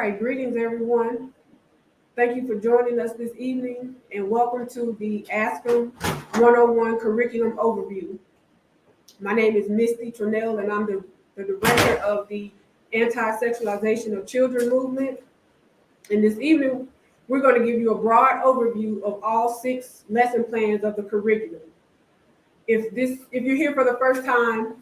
right, greetings everyone. Thank you for joining us this evening and welcome to the ASCM 101 Curriculum Overview. My name is Misty Trinell and I'm the director of the Anti-Sexualization of Children Movement. And this evening, we're going to give you a broad overview of all 6 lesson plans of the curriculum. If you're here for the first time,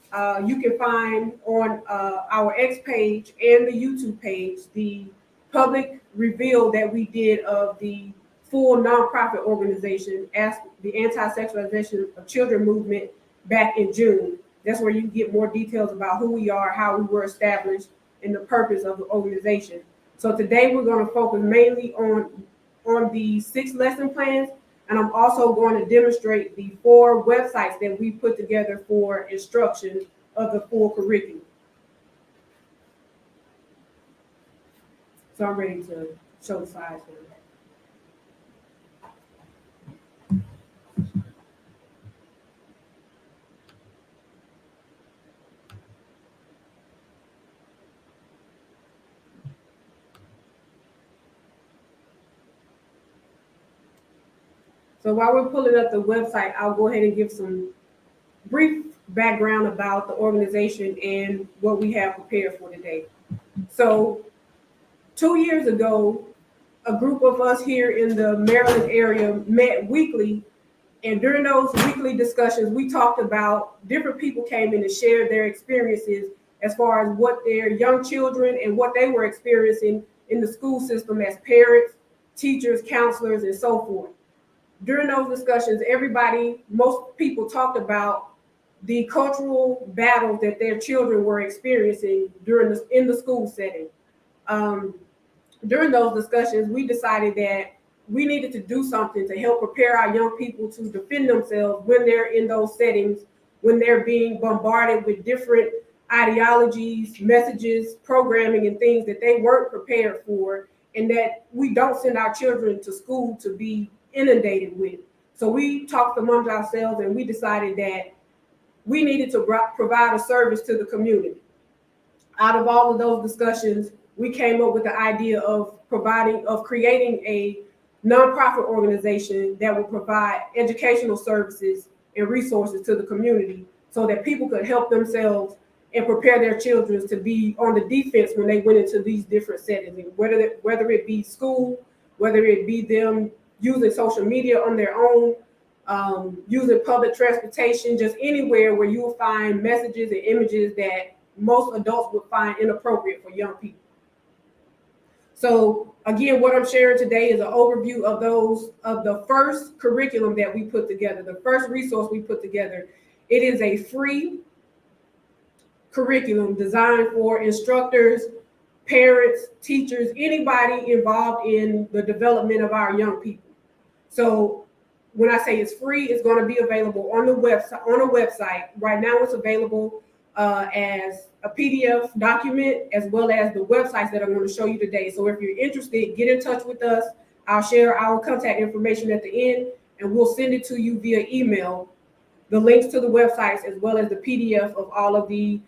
you can find on our X page and the YouTube page the public reveal that we did of the full nonprofit organization as the Anti-Sexualization of Children Movement back in June. That's where you can get more details about who we are, how we were established, and the purpose of the organization. So today we're going to focus mainly on the 6 lesson plans. And I'm also going to demonstrate the 4 websites that we put together for instruction of the full curriculum. So I'm ready to show the slides now. So while we're pulling up the website, I'll go ahead and give some brief background about the organization and what we have prepared for today. So 2 years ago, a group of us here in the Maryland area met weekly. And during those weekly discussions, we talked about different people came in and shared their experiences as far as what their young children and what they were experiencing in the school system as parents, teachers, counselors, and so forth. During those discussions, most people talked about the cultural battles that their children were experiencing in the school setting. During those discussions, we decided that we needed to do something to help prepare our young people to defend themselves when they're in those settings, when they're being bombarded with different ideologies, messages, programming, and things that they weren't prepared for, and that we don't send our children to school to be inundated with. So we talked amongst ourselves and we decided that we needed to provide a service to the community. Out of all of those discussions, we came up with the idea of creating a nonprofit organization that would provide educational services and resources to the community so that people could help themselves and prepare their children to be on the defense when they went into these different settings, whether it be school, whether it be them using social media on their own, using public transportation, just anywhere where you will find messages and images that most adults would find inappropriate for young people. So again, what I'm sharing today is an overview of the first curriculum that we put together, the first resource we put together. It is a free curriculum designed for instructors, parents, teachers, anybody involved in the development of our young people. So when I say it's free, it's going to be available on the website. Right now it's available as a PDF document, as well as the websites that I'm going to show you today. So if you're interested, get in touch with us. I'll share our contact information at the end, and we'll send it to you via email, the links to the websites, as well as the PDF of all of the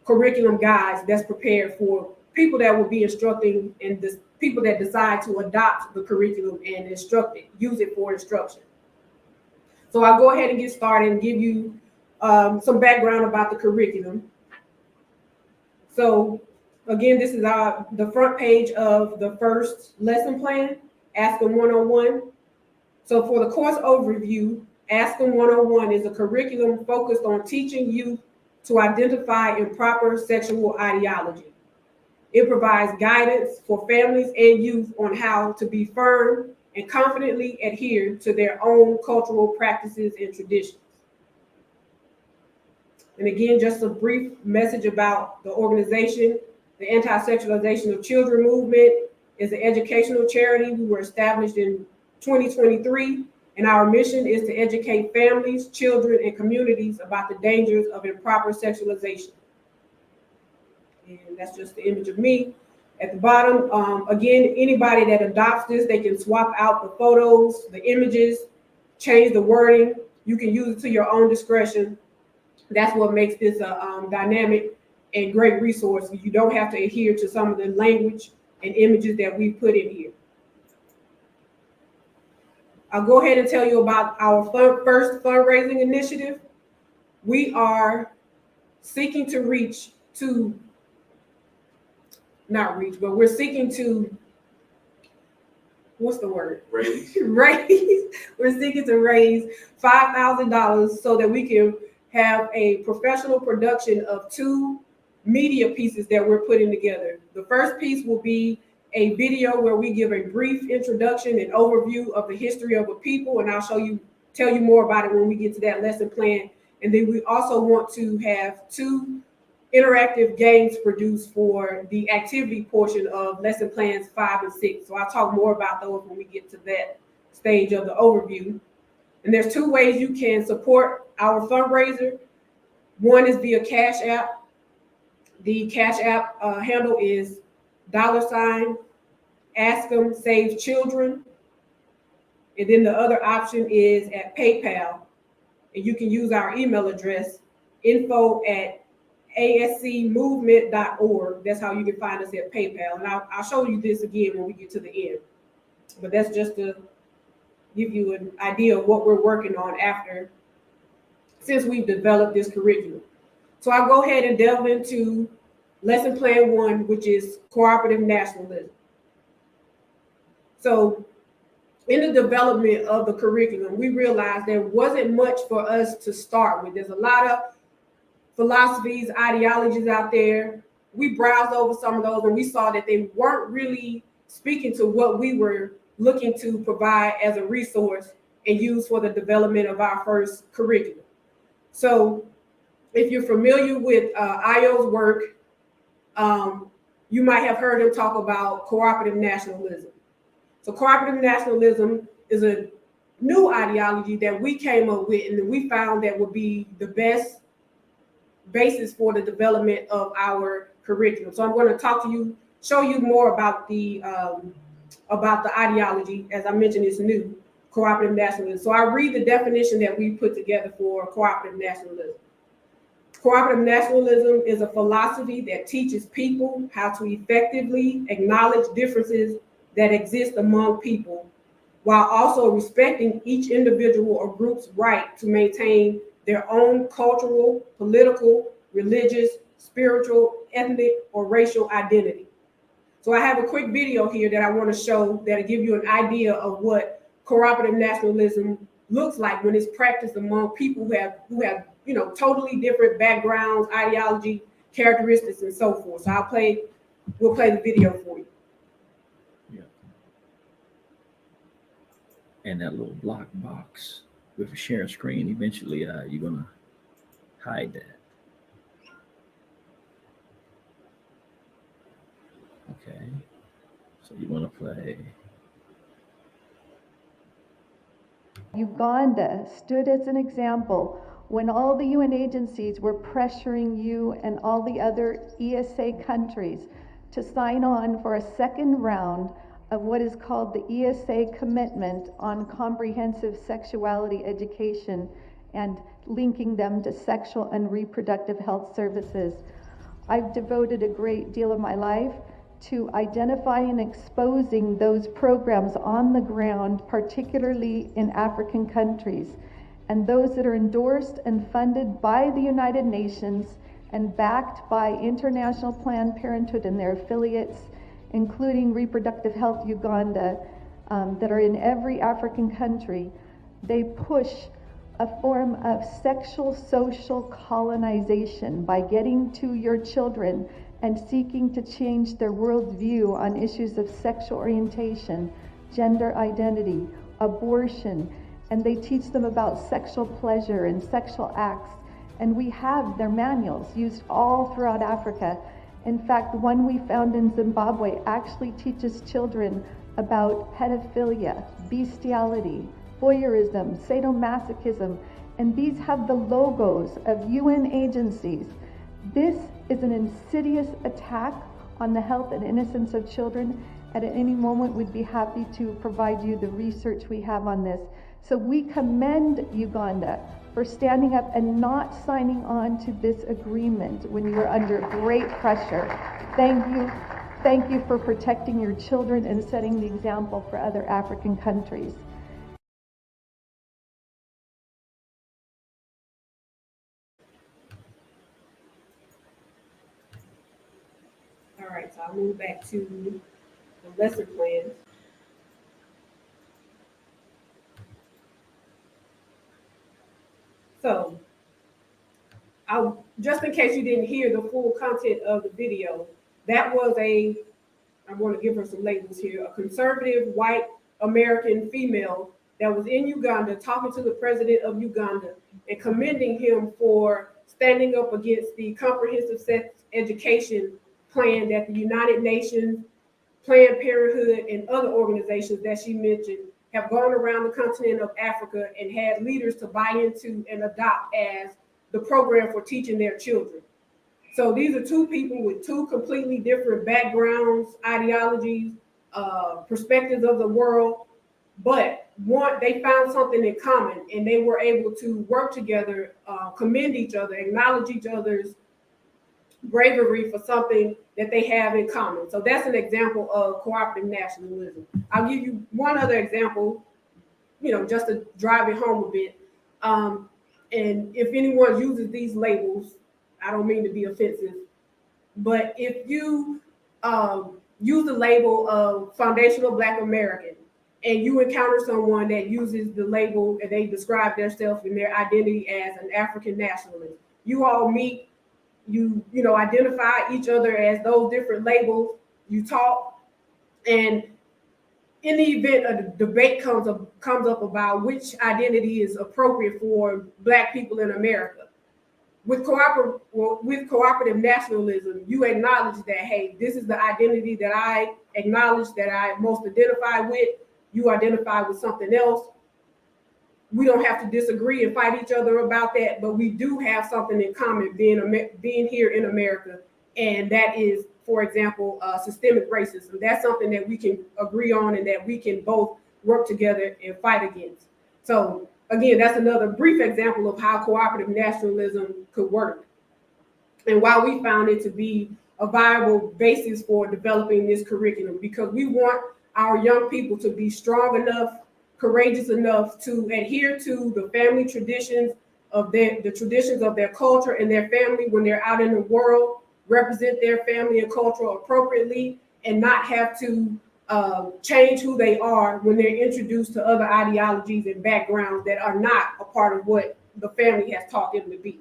curriculum guides that's prepared for people that will be instructing and people that decide to adopt the curriculum and use it for instruction. So I'll go ahead and get started and give you some background about the curriculum. So again, this is the front page of the first lesson plan, ASCM 101. So for the course overview, ASCM 101 is a curriculum focused on teaching youth to identify improper sexual ideology. It provides guidance for families and youth on how to be firm and confidently adhere to their own cultural practices and traditions. And again, just a brief message about the organization. The Anti-Sexualization of Children Movement is an educational charity. We were established in 2023, and our mission is to educate families, children, and communities about the dangers of improper sexualization. And that's just the image of me. At the bottom, again, anybody that adopts this, they can swap out the photos, the images, change the wording. You can use it to your own discretion. That's what makes this a dynamic and great resource. You don't have to adhere to some of the language and images that we put in here. I'll go ahead and tell you about our first fundraising initiative. We are seeking to we're seeking to, what's the word? Raise. We're seeking to raise $5,000 so that we can have a professional production of 2 media pieces that we're putting together. The first piece will be a video where we give a brief introduction and overview of the history of a people, and I'll tell you more about it when we get to that lesson plan. And then we also want to have 2 interactive games produced for the activity portion of lesson plans 5 and 6. So I'll talk more about those when we get to that stage of the overview. And there's 2 ways you can support our fundraiser. One is via Cash App. The Cash App handle is $ASCM Save Children. And then the other option is at PayPal. And you can use our email address, info@ascmovement.org. That's how you can find us at PayPal. And I'll show you this again when we get to the end. But that's just to give you an idea of what we're working on since we've developed this curriculum. So I'll go ahead and delve into lesson plan 1, which is cooperative nationalism. So in the development of the curriculum, we realized there wasn't much for us to start with. There's a lot of philosophies, ideologies out there. We browsed over some of those and we saw that they weren't really speaking to what we were looking to provide as a resource and use for the development of our first curriculum. So if you're familiar with Io's work, you might have heard him talk about cooperative nationalism. So cooperative nationalism is a new ideology that we came up with and that we found that would be the best basis for the development of our curriculum. So I'm going to show you more about the ideology. As I mentioned, it's new, cooperative nationalism. So I'll read the definition that we put together for cooperative nationalism. Cooperative nationalism is a philosophy that teaches people how to effectively acknowledge differences that exist among people, while also respecting each individual or group's right to maintain their own cultural, political, religious, spiritual, ethnic, or racial identity. So I have a quick video here that I want to show that'll give you an idea of what cooperative nationalism looks like when it's practiced among people who have totally different backgrounds, ideology, characteristics, and so forth. So we'll play the video for you. Yeah. And that little block box with a share screen, eventually you're gonna hide that. Okay. So you want to play. Uganda stood as an example when all the UN agencies were pressuring you and all the other ESA countries to sign on for a second round of what is called the ESA Commitment on Comprehensive Sexuality Education and linking them to sexual and reproductive health services. I've devoted a great deal of my life to identifying and exposing those programs on the ground, particularly in African countries, and those that are endorsed and funded by the United Nations and backed by International Planned Parenthood and their affiliates, including Reproductive Health Uganda, that are in every African country. They push a form of sexual social colonization by getting to your children and seeking to change their worldview on issues of sexual orientation, gender identity, abortion, and they teach them about sexual pleasure and sexual acts. And we have their manuals used all throughout Africa. In fact, one we found in Zimbabwe actually teaches children about pedophilia, bestiality, voyeurism, sadomasochism, and these have the logos of UN agencies. This is an insidious attack on the health and innocence of children, and at any moment we'd be happy to provide you the research we have on this. So we commend Uganda for standing up and not signing on to this agreement when you were under great pressure. Thank you Thank you for protecting your children and setting the example for other African countries. All right, so I'll move back to the lesson plans. So, just in case you didn't hear the full content of the video, that was I want to give her some labels here, a conservative white American female that was in Uganda talking to the president of Uganda and commending him for standing up against the comprehensive sex education plan that the United Nations, Planned Parenthood, and other organizations that she mentioned have gone around the continent of Africa and had leaders to buy into and adopt as the program for teaching their children. So these are two people with two completely different backgrounds, ideologies, perspectives of the world, but they found something in common and they were able to work together, commend each other, acknowledge each other's bravery for something that they have in common. So that's an example of cooperative nationalism. I'll give you one other example, just to drive it home a bit. And if anyone uses these labels, I don't mean to be offensive, but if you use the label of foundational Black American and you encounter someone that uses the label and they describe themselves and their identity as an African nationalist, you all meet, you identify each other as those different labels, you talk, and in the event a debate comes up about which identity is appropriate for Black people in America, with cooperative nationalism, you acknowledge that, hey, this is the identity that I acknowledge, that I most identify with. You identify with something else. We don't have to disagree and fight each other about that, but we do have something in common being here in America, and that is, for example, systemic racism. That's something that we can agree on and that we can both work together and fight against. So again, that's another brief example of how cooperative nationalism could work and why we found it to be a viable basis for developing this curriculum, because we want our young people to be strong enough, courageous enough to adhere to the family traditions of the traditions of their culture and their family when they're out in the world, represent their family and culture appropriately, and not have to change who they are when they're introduced to other ideologies and backgrounds that are not a part of what the family has taught them to be.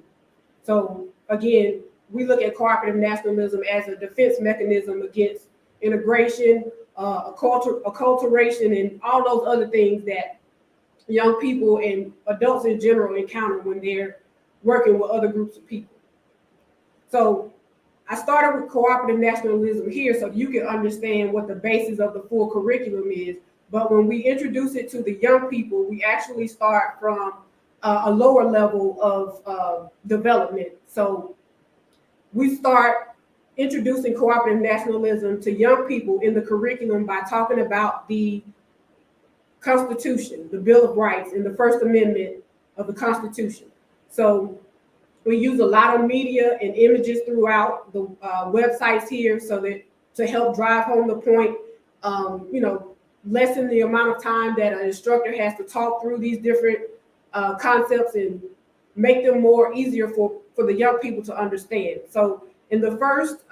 So again, we look at cooperative nationalism as a defense mechanism against integration, acculturation, and all those other things that young people and adults in general encounter when they're working with other groups of people. So I started with cooperative nationalism here so you can understand what the basis of the full curriculum is. But when we introduce it to the young people, we actually start from a lower level of development. So we start introducing cooperative nationalism to young people in the curriculum by talking about the Constitution, the Bill of Rights, and the First Amendment of the Constitution. So we use a lot of media and images throughout the websites here so that to help drive home the point, lessen the amount of time that an instructor has to talk through these different concepts and make them more easier for the young people to understand. So in the first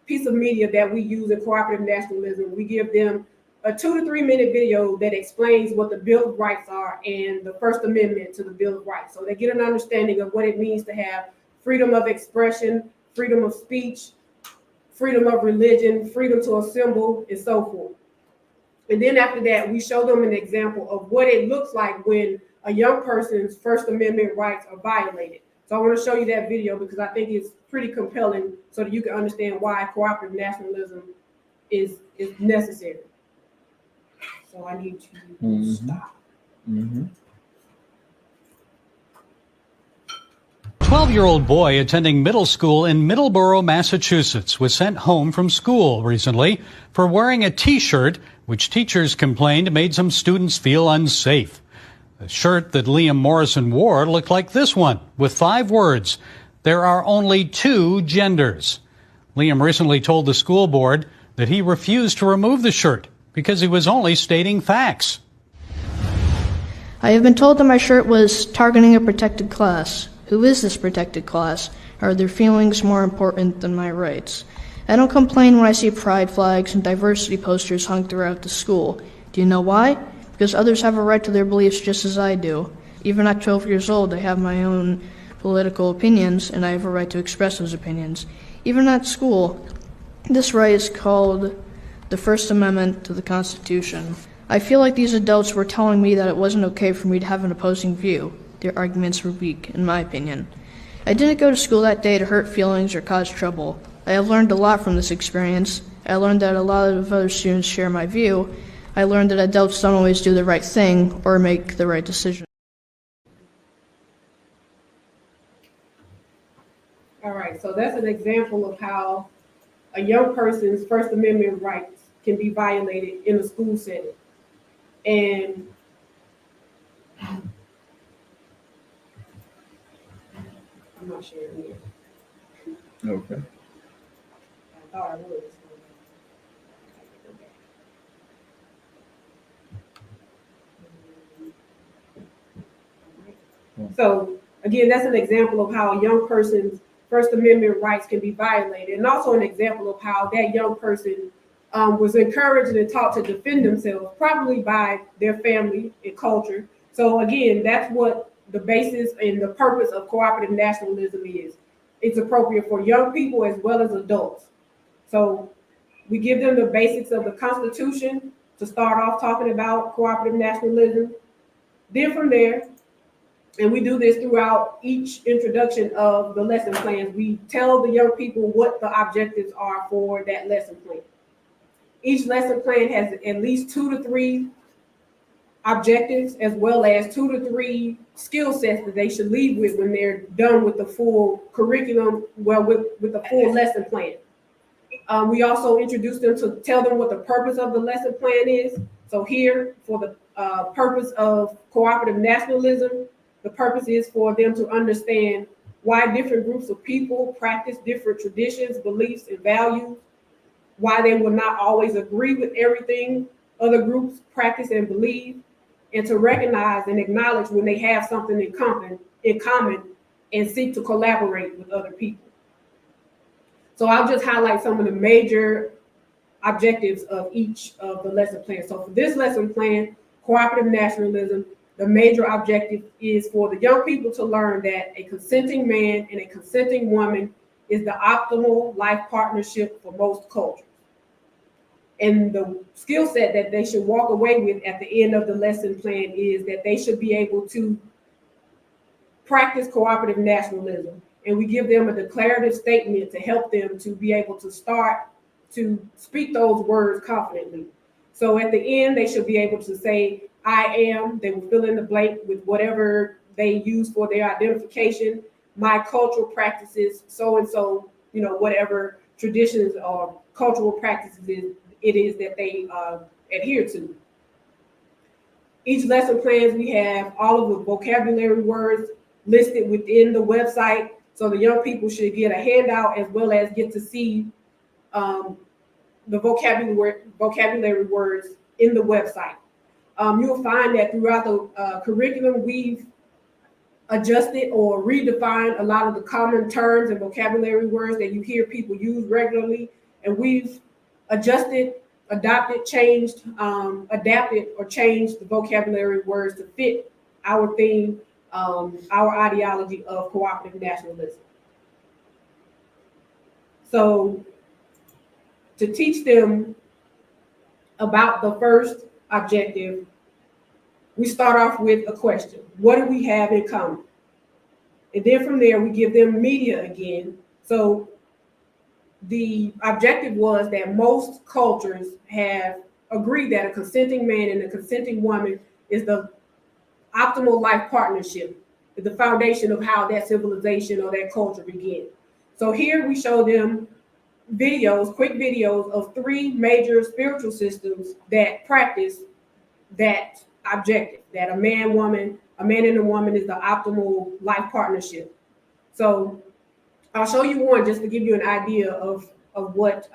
piece of media that we use in cooperative nationalism, we give them a 2 to 3 minute video that explains what the Bill of Rights are and the First Amendment to the Bill of Rights. So they get an understanding of what it means to have freedom of expression, freedom of speech, freedom of religion, freedom to assemble, and so forth. And then after that, we show them an example of what it looks like when a young person's First Amendment rights are violated. So I want to show you that video because I think it's pretty compelling so that you can understand why cooperative nationalism is necessary. So I need you to stop. 12-year-old boy attending middle school in Middleborough, Massachusetts, was sent home from school recently for wearing a T-shirt which teachers complained made some students feel unsafe. The shirt that Liam Morrison wore looked like this one, with 5 words, "There are only 2 genders." Liam recently told the school board that he refused to remove the shirt because he was only stating facts. I have been told that my shirt was targeting a protected class. Who is this protected class? Are their feelings more important than my rights? I don't complain when I see pride flags and diversity posters hung throughout the school. Do you know why? Because others have a right to their beliefs just as I do. Even at 12 years old, I have my own political opinions, and I have a right to express those opinions. Even at school, this right is called the First Amendment to the Constitution. I feel like these adults were telling me that it wasn't okay for me to have an opposing view. Their arguments were weak, in my opinion. I didn't go to school that day to hurt feelings or cause trouble. I have learned a lot from this experience. I learned that a lot of other students share my view. I learned that adults don't always do the right thing or make the right decision. All right, so that's an example of how a young person's First Amendment rights can be violated in a school setting. And I'm not sharing here. Okay. I thought I was. So again, that's an example of how a young person's First Amendment rights can be violated, and also an example of how that young person was encouraged and taught to defend themselves, probably by their family and culture. So again, that's what the basis and the purpose of cooperative nationalism is. It's appropriate for young people as well as adults. So we give them the basics of the Constitution to start off talking about cooperative nationalism. Then from there, and we do this throughout each introduction of the lesson plans, we tell the young people what the objectives are for that lesson plan. Each lesson plan has at least 2 to 3 objectives, as well as 2 to 3 skill sets that they should leave with when they're done with the full curriculum, well, with the full lesson plan. We also introduce them to tell them what the purpose of the lesson plan is. So here, for the purpose of cooperative nationalism, the purpose is for them to understand why different groups of people practice different traditions, beliefs, and values, why they will not always agree with everything other groups practice and believe, and to recognize and acknowledge when they have something in common and seek to collaborate with other people. So I'll just highlight some of the major objectives of each of the lesson plans. So for this lesson plan, cooperative nationalism, the major objective is for the young people to learn that a consenting man and a consenting woman is the optimal life partnership for most cultures. And the skill set that they should walk away with at the end of the lesson plan is that they should be able to practice cooperative nationalism. And we give them a declarative statement to help them to be able to start to speak those words confidently. So at the end, they should be able to say, I am, they will fill in the blank with whatever they use for their identification, my cultural practices, so-and-so, whatever traditions or cultural practices it is that they adhere to. Each lesson plans, we have all of the vocabulary words listed within the website. So the young people should get a handout as well as get to see the vocabulary words in the website. You'll find that throughout the curriculum, we've adjusted or redefined a lot of the common terms and vocabulary words that you hear people use regularly. And we've adjusted, adopted, changed, adapted, or changed the vocabulary words to fit our theme, our ideology of cooperative nationalism. So to teach them about the first objective, we start off with a question. What do we have in common? And then from there, we give them media again. So the objective was that most cultures have agreed that a consenting man and a consenting woman is the optimal life partnership, the foundation of how that civilization or that culture began. So here we show them videos, quick videos of 3 major spiritual systems that practice that objective, that a man and a woman is the optimal life partnership. So I'll show you one just to give you an idea of what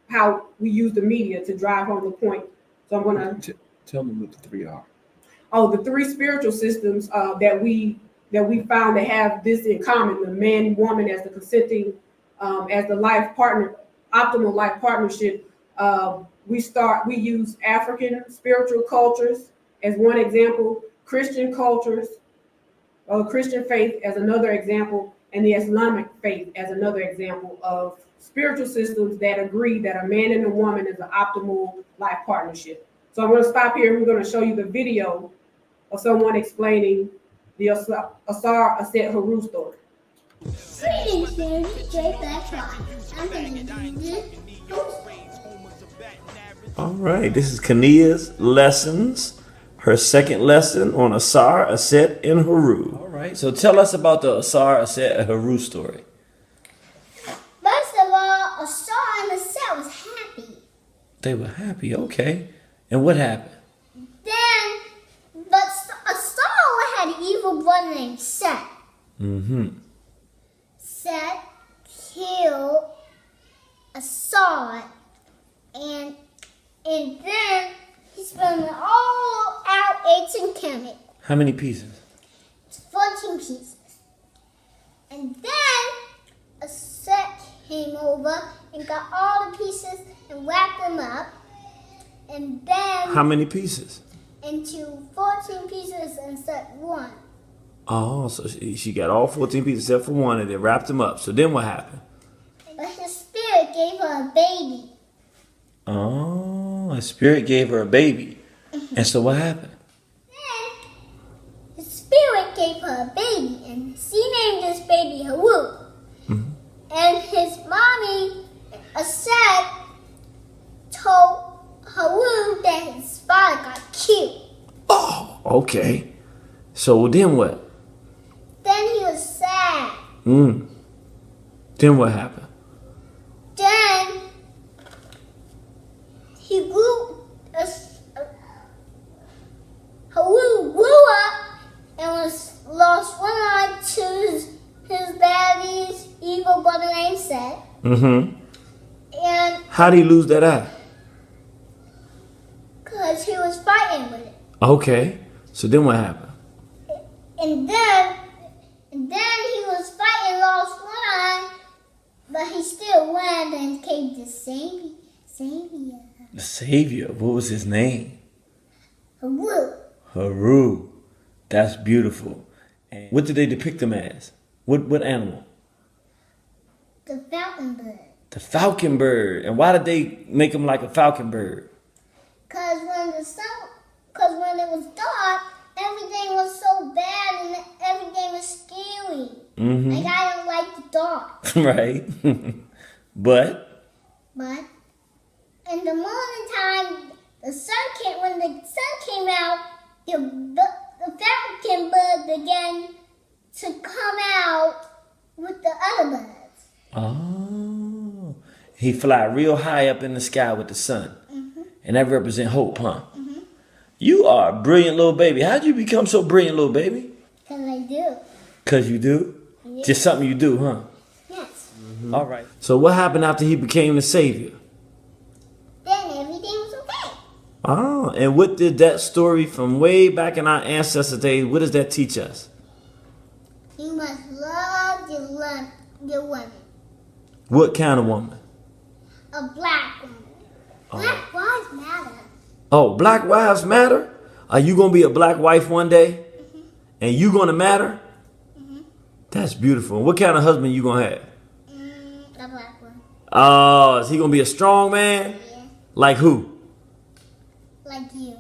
how we use the media to drive home the point. So I'm going to tell them what the three are. Oh, the three spiritual systems that we found to have this in common: the man, woman as the consenting, as the life partner, optimal life partnership. We use African spiritual cultures as one example, Christian cultures, Christian faith as another example, and the Islamic faith as another example of spiritual systems that agree that a man and a woman is an optimal life partnership. So I'm going to stop here. We're going to show you the video of someone explaining the Asar Aset Haru story. Greetings, Mary J. Blackrock. I'm going to do this. All right, this is Kania's lessons, her second lesson on Asar Aset and Haru. All right, so tell us about the Asar Aset and Haru story. First of all, Asar and Aset was happy. They were happy, okay. And what happened? But Asar had an evil brother named Set. Set killed Asar, and then he spent it all out, ate and counted. How many pieces? 14 pieces. And then Set came over and got all the pieces and wrapped them up. And then How many pieces? into 14 pieces instead of one. Oh, so she got all 14 pieces except for one and then wrapped them up. So then what happened? But his spirit gave her a baby. Oh, a spirit gave her a baby. And so what happened? Then his spirit gave her a baby, and she named this baby Haru. And his mommy, Aset, told Haru that his father got killed. Oh, okay. So then what? Then he was sad. Then what happened? Then he grew. Haru grew up and lost one eye to his daddy's evil brother named Set. And How did he lose that eye? because he was fighting with it. Okay. So then what happened? And then he was fighting, lost one eye, but he still went and came to Savior. The Savior. What was his name? Haru. Haru. That's beautiful. And what did they depict him as? What animal? The fountain bird. The falcon bird. And why did they make him like a falcon bird? Because when it was dark, everything was so bad and everything was scary. Like, I don't like the dark. Right. But But in the morning time, when the sun came out, the falcon bird began to come out with the other birds. oh, he fly real high up in the sky with the sun. And that represent hope, huh? You are a brilliant little baby. How'd you become so brilliant, little baby? Because I do. Because you do? Yeah. Just something you do, huh? Yes. All right. So what happened after he became the Savior? Then everything was okay. Oh, and what did that story from way back in our ancestor days, what does that teach us? You must love your woman. What kind of woman? A black woman. Black lives matter. Oh, black wives matter? Are you going to be a black wife one day? And you going to matter? That's beautiful. What kind of husband you going to have? A black one. Oh, is he going to be a strong man? Yeah. Like who? Like you.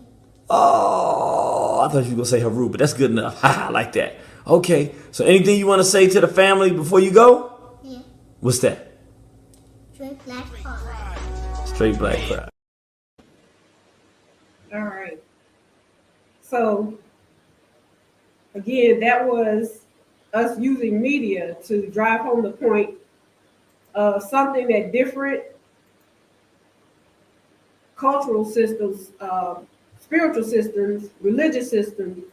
Oh, I thought you were going to say Haru, but that's good enough. I like that. Okay, so anything you want to say to the family before you go? Yeah. What's that? Drink black coffee. Straight black pride. All right. So again, that was us using media to drive home the point of something that different cultural systems, spiritual systems, religious systems,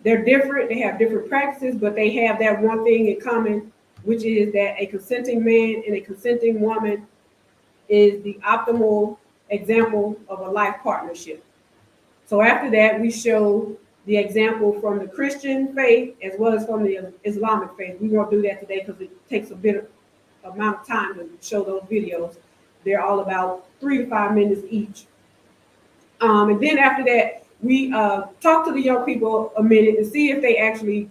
they're different. They have different practices, but they have that one thing in common, which is that a consenting man and a consenting woman is the optimal example of a life partnership. So after that, we show the example from the Christian faith as well as from the Islamic faith. We won't do that today because it takes a bit of amount of time to show those videos. They're all about 3 to 5 minutes each. And then after that, we talk to the young people a minute and see if they actually,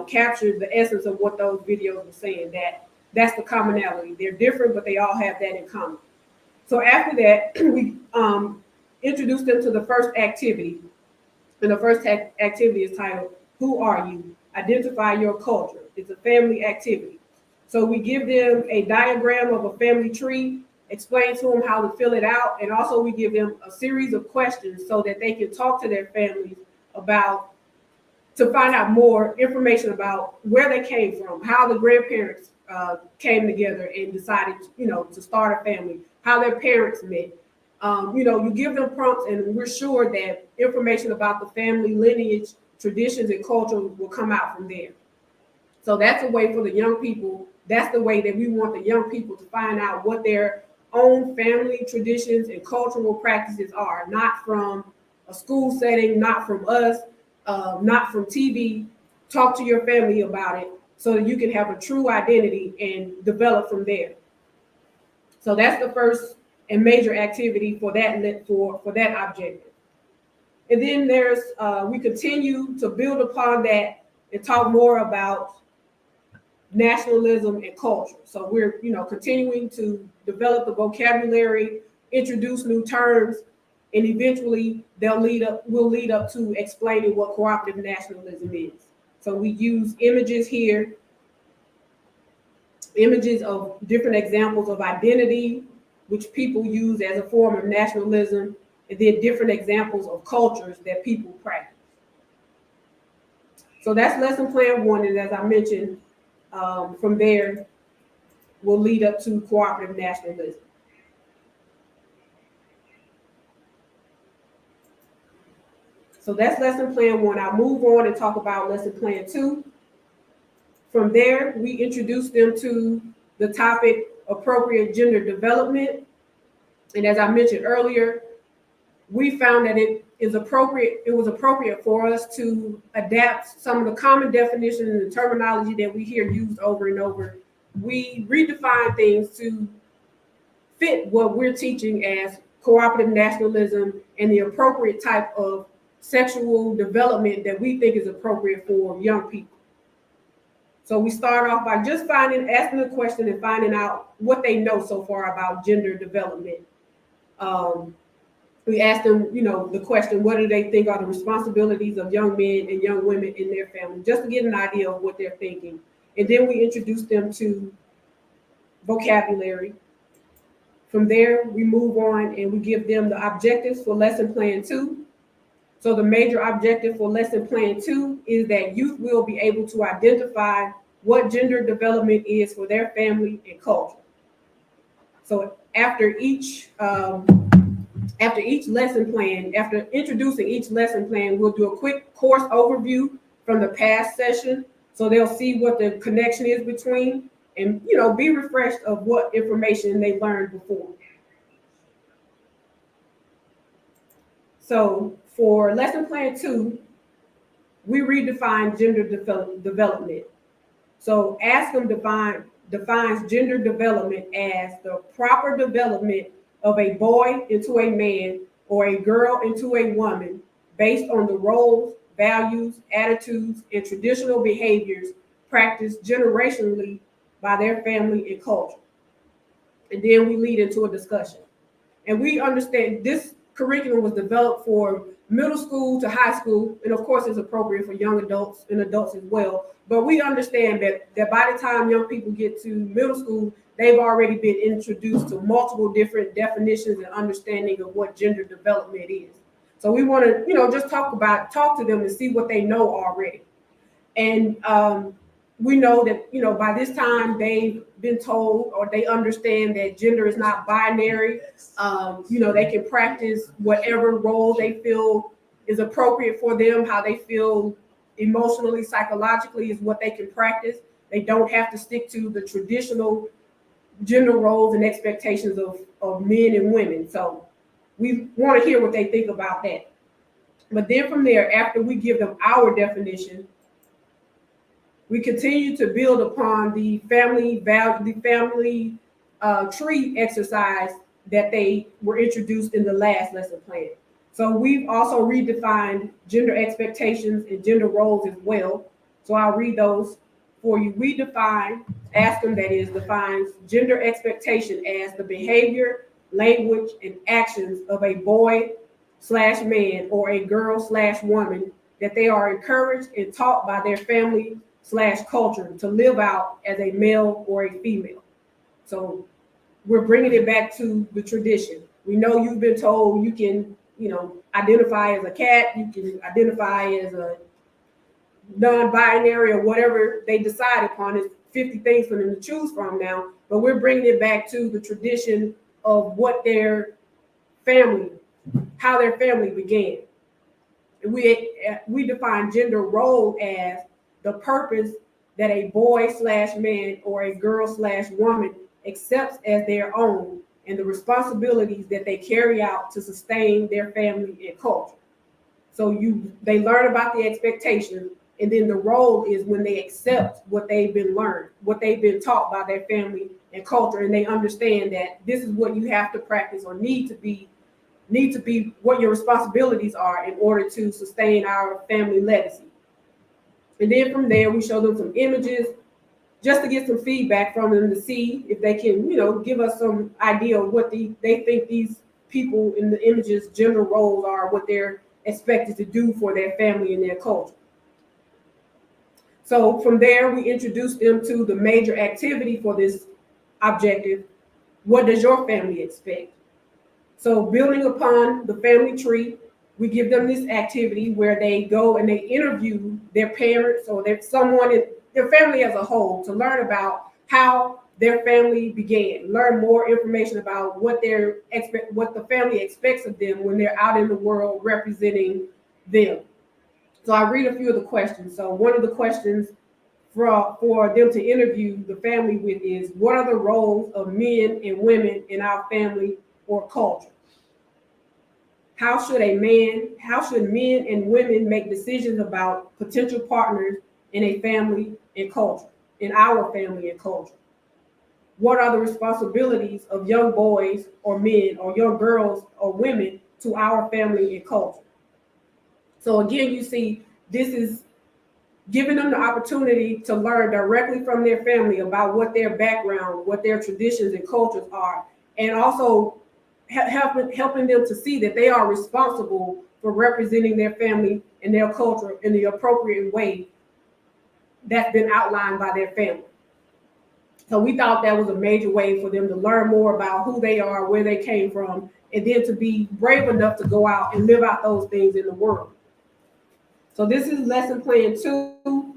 captured the essence of what those videos were saying. That's the commonality. They're different, but they all have that in common. So after that, we introduce them to the first activity. And the first activity is titled, Who Are You? Identify Your Culture. It's a family activity. So we give them a diagram of a family tree, explain to them how to fill it out, and also we give them a series of questions so that they can talk to their families to find out more information about where they came from, how the grandparents came together and decided, to start a family, how their parents met. You give them prompts, and we're sure that information about the family lineage, traditions, and culture will come out from there. So that's a way for the young people. That's the way that we want the young people to find out what their own family traditions and cultural practices are, not from a school setting, not from us, not from TV. Talk to your family about it so that you can have a true identity and develop from there. So that's the first and major activity for that for that objective. And then we continue to build upon that and talk more about nationalism and culture. So we're continuing to develop the vocabulary, introduce new terms, and eventually will lead up to explaining what cooperative nationalism is. So we use images here, images of different examples of identity, which people use as a form of nationalism, and then different examples of cultures that people practice. So that's lesson plan 1, and as I mentioned, from there will lead up to cooperative nationalism. So that's lesson plan 1. I'll move on and talk about lesson plan 2. From there, we introduce them to the topic appropriate gender development. And as I mentioned earlier, we found that it was appropriate for us to adapt some of the common definitions and the terminology that we hear used over and over. We redefine things to fit what we're teaching as cooperative nationalism and the appropriate type of sexual development that we think is appropriate for young people. So we start off by just asking a question and finding out what they know so far about gender development. We ask them, the question, what do they think are the responsibilities of young men and young women in their family, just to get an idea of what they're thinking. And then we introduce them to vocabulary. From there, we move on and we give them the objectives for lesson plan 2. So the major objective for lesson plan 2 is that youth will be able to identify what gender development is for their family and culture. So after lesson plan, after introducing each lesson plan, we'll do a quick course overview from the past session. So they'll see what the connection is between and, be refreshed of what information they learned before. So for lesson plan 2, we redefine gender development. So ASCM defines gender development as the proper development of a boy into a man or a girl into a woman based on the roles, values, attitudes, and traditional behaviors practiced generationally by their family and culture. And then we lead into a discussion. And we understand this curriculum was developed for middle school to high school, and of course it's appropriate for young adults and adults as well. But we understand that by the time young people get to middle school, they've already been introduced to multiple different definitions and understanding of what gender development is. So we want to, just talk to them and see what they know already. And we know that, by this time they've been told or they understand that gender is not binary. They can practice whatever role they feel is appropriate for them, how they feel emotionally, psychologically is what they can practice. They don't have to stick to the traditional gender roles and expectations of men and women. So we want to hear what they think about that. But then from there, after we give them our definition, we continue to build upon the family value, the family tree exercise that they were introduced in the last lesson plan. So we've also redefined gender expectations and gender roles as well. So I'll read those for you. We define, ASCM that is, defines gender expectation as the behavior, language, and actions of a boy/man or a girl/woman that they are encouraged and taught by their family/culture to live out as a male or a female. So we're bringing it back to the tradition. We know you've been told you can, identify as a cat, you can identify as a non-binary or whatever they decide upon. It's 50 things for them to choose from now, but we're bringing it back to the tradition of what their family, how their family began. We define gender role as the purpose that a boy/man or a girl/woman accepts as their own and the responsibilities that they carry out to sustain their family and culture. So they learn about the expectations, and then the role is when they accept what they've been learned, what they've been taught by their family and culture, and they understand that this is what you have to practice or need to be what your responsibilities are in order to sustain our family legacy. And then from there, we show them some images just to get some feedback from them to see if they can, give us some idea of what they think these people in the images' gender roles are, what they're expected to do for their family and their culture. So from there, we introduce them to the major activity for this objective. What does your family expect? So building upon the family tree, we give them this activity where they go and they interview their parents or someone in their family as a whole to learn about how their family began, learn more information about what the family expects of them when they're out in the world representing them. So I read a few of the questions. So one of the questions for them to interview the family with is, what are the roles of men and women in our family or culture? How should men and women make decisions about potential partners in a family and culture, in our family and culture? What are the responsibilities of young boys or men or young girls or women to our family and culture? So again, you see, this is giving them the opportunity to learn directly from their family about what their background, what their traditions and cultures are, and also helping them to see that they are responsible for representing their family and their culture in the appropriate way that's been outlined by their family. So we thought that was a major way for them to learn more about who they are, where they came from, and then to be brave enough to go out and live out those things in the world. So this is lesson plan 2.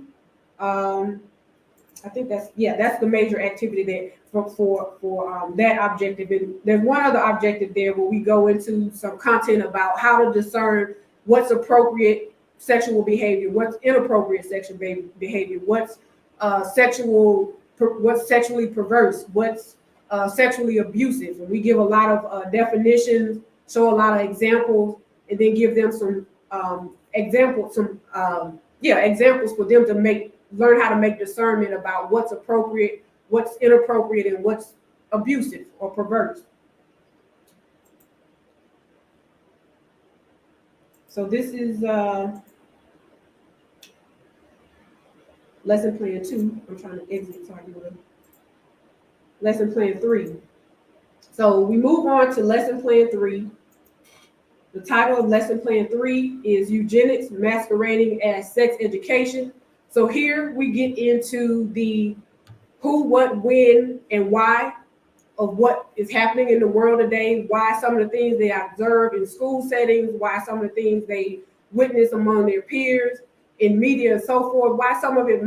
I think that's the major activity there for that objective. And there's one other objective there where we go into some content about how to discern what's appropriate sexual behavior, what's inappropriate sexual behavior, what's sexually perverse, what's sexually abusive. And we give a lot of definitions, show a lot of examples, and then give them some examples for them to learn how to make discernment about what's appropriate, what's inappropriate, and what's abusive or perverse. So this is lesson plan 2. I'm trying to exit so I can go to lesson plan 3. So we move on to lesson plan 3. The title of lesson plan 3 is Eugenics Masquerading as Sex Education. So here we get into the who, what, when, and why of what is happening in the world today, why some of the things they observe in school settings, why some of the things they witness among their peers, in media and so forth, why some of it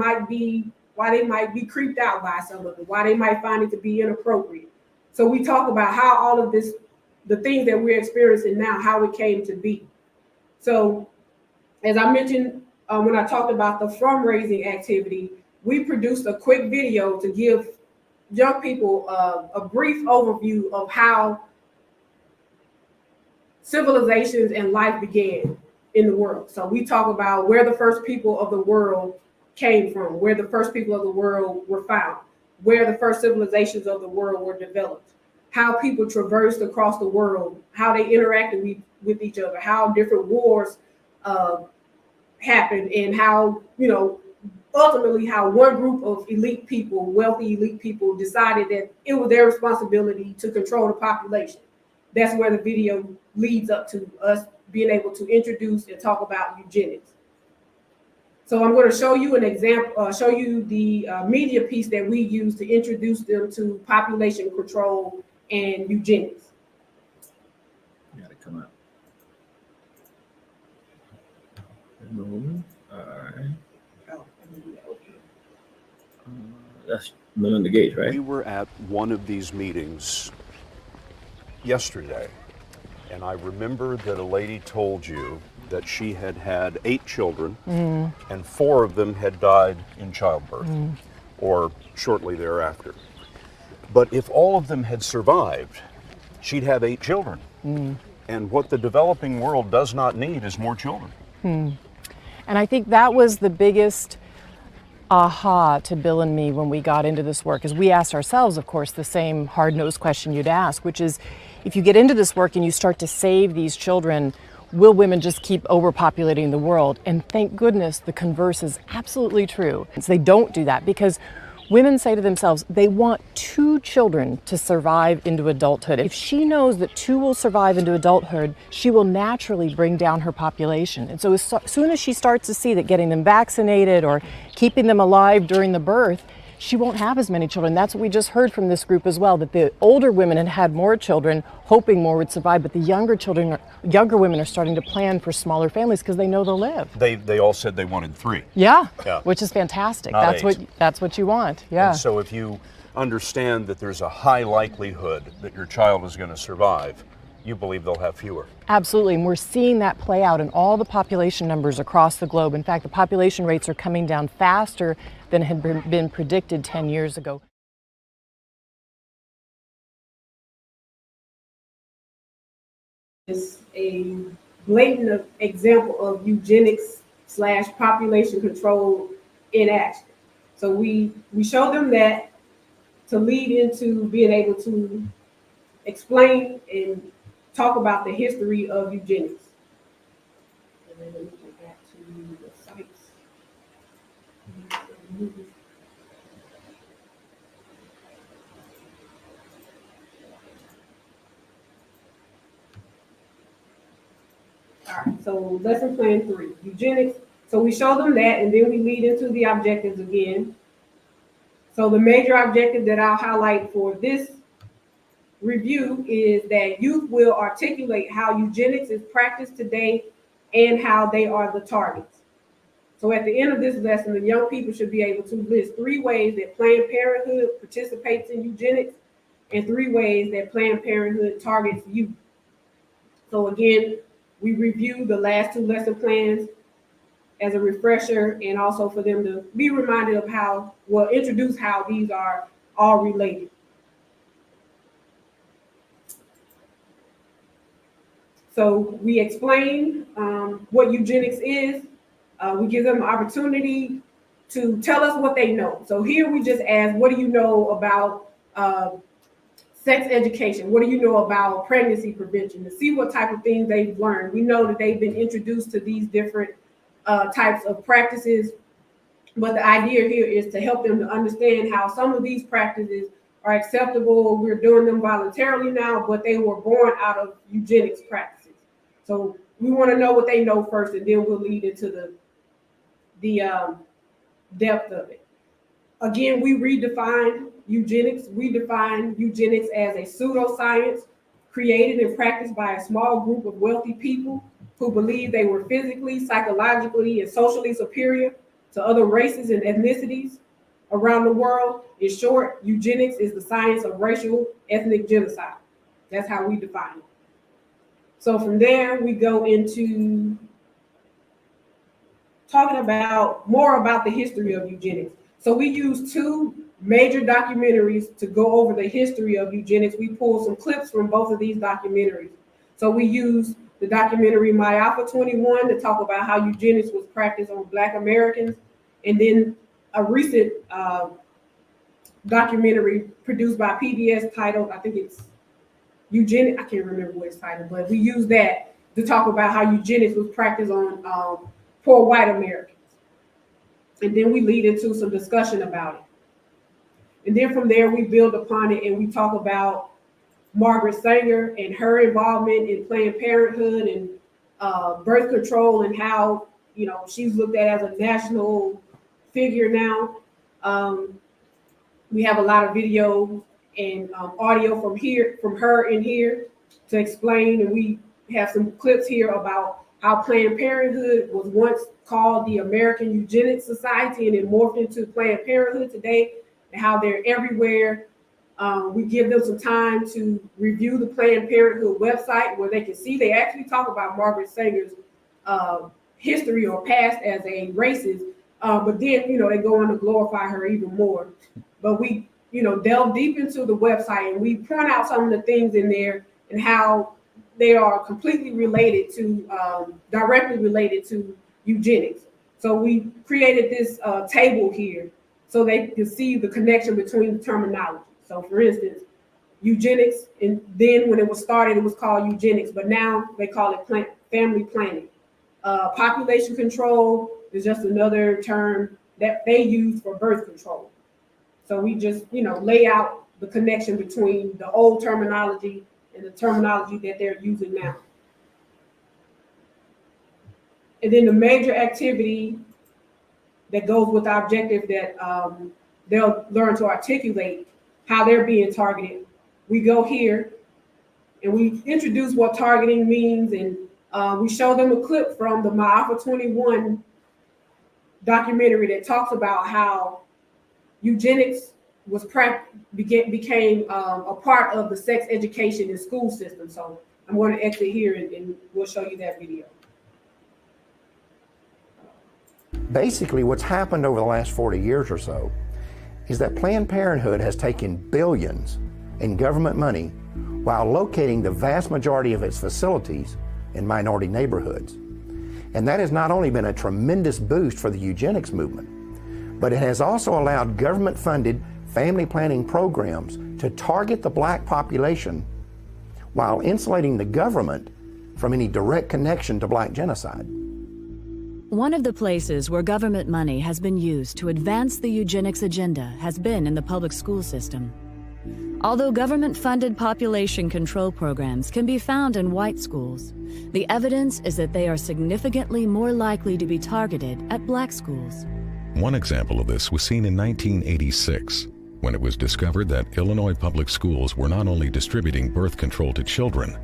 why they might be creeped out by some of it, why they might find it to be inappropriate. So we talk about how all of this, the things that we're experiencing now, how it came to be. So as I mentioned, when I talked about the from raising activity, we produced a quick video to give young people a brief overview of how civilizations and life began in the world. So we talk about where the first people of the world came from, where the first people of the world were found, where the first civilizations of the world were developed, how people traversed across the world, how they interacted with each other, how different wars happened, and how, ultimately how one group of elite people, wealthy elite people, decided that it was their responsibility to control the population. That's where the video leads up to us being able to introduce and talk about eugenics. So I'm going to show you an example, show you the media piece that we use to introduce them to population control and eugenics. Got to come out. All right. That's Melinda Gates, right? We were at one of these meetings yesterday, and I remember that a lady told you that she had had 8 children, and 4 of them had died in childbirth or shortly thereafter. But if all of them had survived, she'd have 8 children. And what the developing world does not need is more children. And I think that was the biggest aha to Bill and me when we got into this work, is we asked ourselves, of course, the same hard-nosed question you'd ask, which is, if you get into this work and you start to save these children, will women just keep overpopulating the world? And thank goodness the converse is absolutely true. So they don't do that, because women say to themselves they want 2 children to survive into adulthood. If she knows that 2 will survive into adulthood, she will naturally bring down her population. And so as soon as she starts to see that getting them vaccinated or keeping them alive during the birth, she won't have as many children. That's what we just heard from this group as well, that the older women had had more children, hoping more would survive, but the younger women are starting to plan for smaller families because they know they'll live. They all said they wanted 3. Yeah, Yeah. which is fantastic. Not 8. That's what you want. Yeah. And so if you understand that there's a high likelihood that your child is going to survive, you believe they'll have fewer. Absolutely, and we're seeing that play out in all the population numbers across the globe. In fact, the population rates are coming down faster than had been predicted 10 years ago. It's a blatant example of eugenics / population control in action. So we show them that to lead into being able to explain and talk about the history of eugenics. And then we get back to the sites. All right, so lesson plan 3, eugenics. So we show them that, and then we lead into the objectives again. So the major objective that I'll highlight for this review is that youth will articulate how eugenics is practiced today and how they are the targets. So at the end of this lesson, the young people should be able to list 3 ways that Planned Parenthood participates in eugenics and 3 ways that Planned Parenthood targets youth. So again, we review the last 2 lesson plans as a refresher, and also for them to be reminded of introduce how these are all related. So we explain what eugenics is. We give them an opportunity to tell us what they know. So here we just ask, what do you know about sex education? What do you know about pregnancy prevention? To see what type of things they've learned. We know that they've been introduced to these different types of practices, but the idea here is to help them to understand how some of these practices are acceptable. We're doing them voluntarily now, but they were born out of eugenics practices. So we want to know what they know first, and then we'll lead into the depth of it. Again, we redefine eugenics. We define eugenics as a pseudoscience created and practiced by a small group of wealthy people who believe they were physically, psychologically, and socially superior to other races and ethnicities around the world. In short, eugenics is the science of racial ethnic genocide. That's how we define it. So from there, we go into talking about more about the history of eugenics. So we use 2 major documentaries to go over the history of eugenics. We pulled some clips from both of these documentaries. So we used the documentary My Alpha 21 to talk about how eugenics was practiced on Black Americans, and then a recent documentary produced by PBS titled, I think it's Eugenics, I can't remember what it's titled, but we used that to talk about how eugenics was practiced on poor white Americans. And then we lead into some discussion about it. And then from there, we build upon it and we talk about Margaret Sanger and her involvement in Planned Parenthood and birth control, and how, you know, she's looked at as a national figure now. We have a lot of video and audio from her in here to explain, and we have some clips here about how Planned Parenthood was once called the American Eugenics Society and it morphed into Planned Parenthood today, and how they're everywhere. We give them some time to review the Planned Parenthood website where they can see they actually talk about Margaret Sanger's history or past as a racist, but then, you know, they go on to glorify her even more. But we, you know, delve deep into the website and we point out some of the things in there and how they are completely related to, directly related to eugenics. So we created this table here so they can see the connection between the terminology. So for instance, eugenics, and then when it was started, it was called eugenics, but now they call it family planning. Population control is just another term that they use for birth control. So we just, you know, lay out the connection between the old terminology and the terminology that they're using now. And then the major activity that goes with the objective that they'll learn to articulate how they're being targeted. We go here and we introduce what targeting means, and we show them a clip from the My Alpha 21 documentary that talks about how eugenics was became a part of the sex education and school system. So I'm going to exit here and we'll show you that video. Basically, what's happened over the last 40 years or so is that Planned Parenthood has taken billions in government money while locating the vast majority of its facilities in minority neighborhoods. And that has not only been a tremendous boost for the eugenics movement, but it has also allowed government-funded family planning programs to target the Black population while insulating the government from any direct connection to Black genocide. One of the places where government money has been used to advance the eugenics agenda has been in the public school system. Although government-funded population control programs can be found in white schools, the evidence is that they are significantly more likely to be targeted at Black schools. One example of this was seen in 1986, when it was discovered that Illinois public schools were not only distributing birth control to children,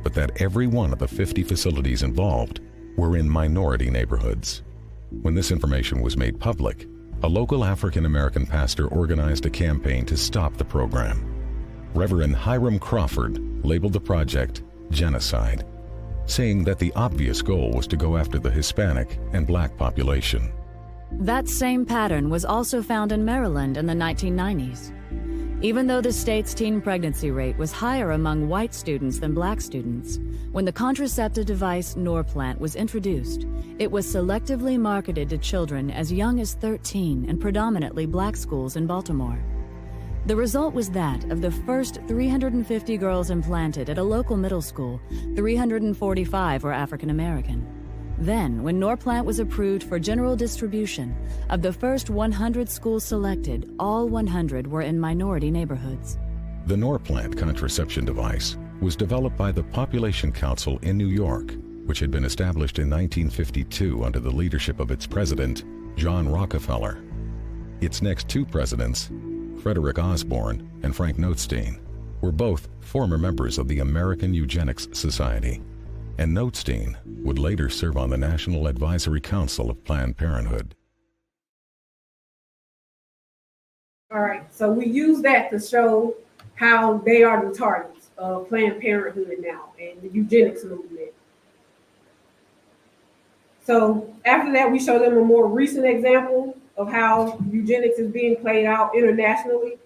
but that every one of the 50 facilities involved were in minority neighborhoods. When this information was made public, a local African-American pastor organized a campaign to stop the program. Reverend Hiram Crawford labeled the project genocide, saying that the obvious goal was to go after the Hispanic and Black population. That same pattern was also found in Maryland in the 1990s. Even though the state's teen pregnancy rate was higher among white students than Black students, when the contraceptive device Norplant was introduced, it was selectively marketed to children as young as 13 in predominantly Black schools in Baltimore. The result was that of the first 350 girls implanted at a local middle school, 345 were African American. Then, when Norplant was approved for general distribution, of the first 100 schools selected, all 100 were in minority neighborhoods. The Norplant contraception device was developed by the Population Council in New York, which had been established in 1952 under the leadership of its president, John Rockefeller. Its next two presidents, Frederick Osborne and Frank Notestein, were both former members of the American Eugenics Society, and Notestein would later serve on the National Advisory Council of Planned Parenthood. All right, so we use that to show how they are the targets of Planned Parenthood now and the eugenics movement. So after that, we show them a more recent example of how eugenics is being played out internationally.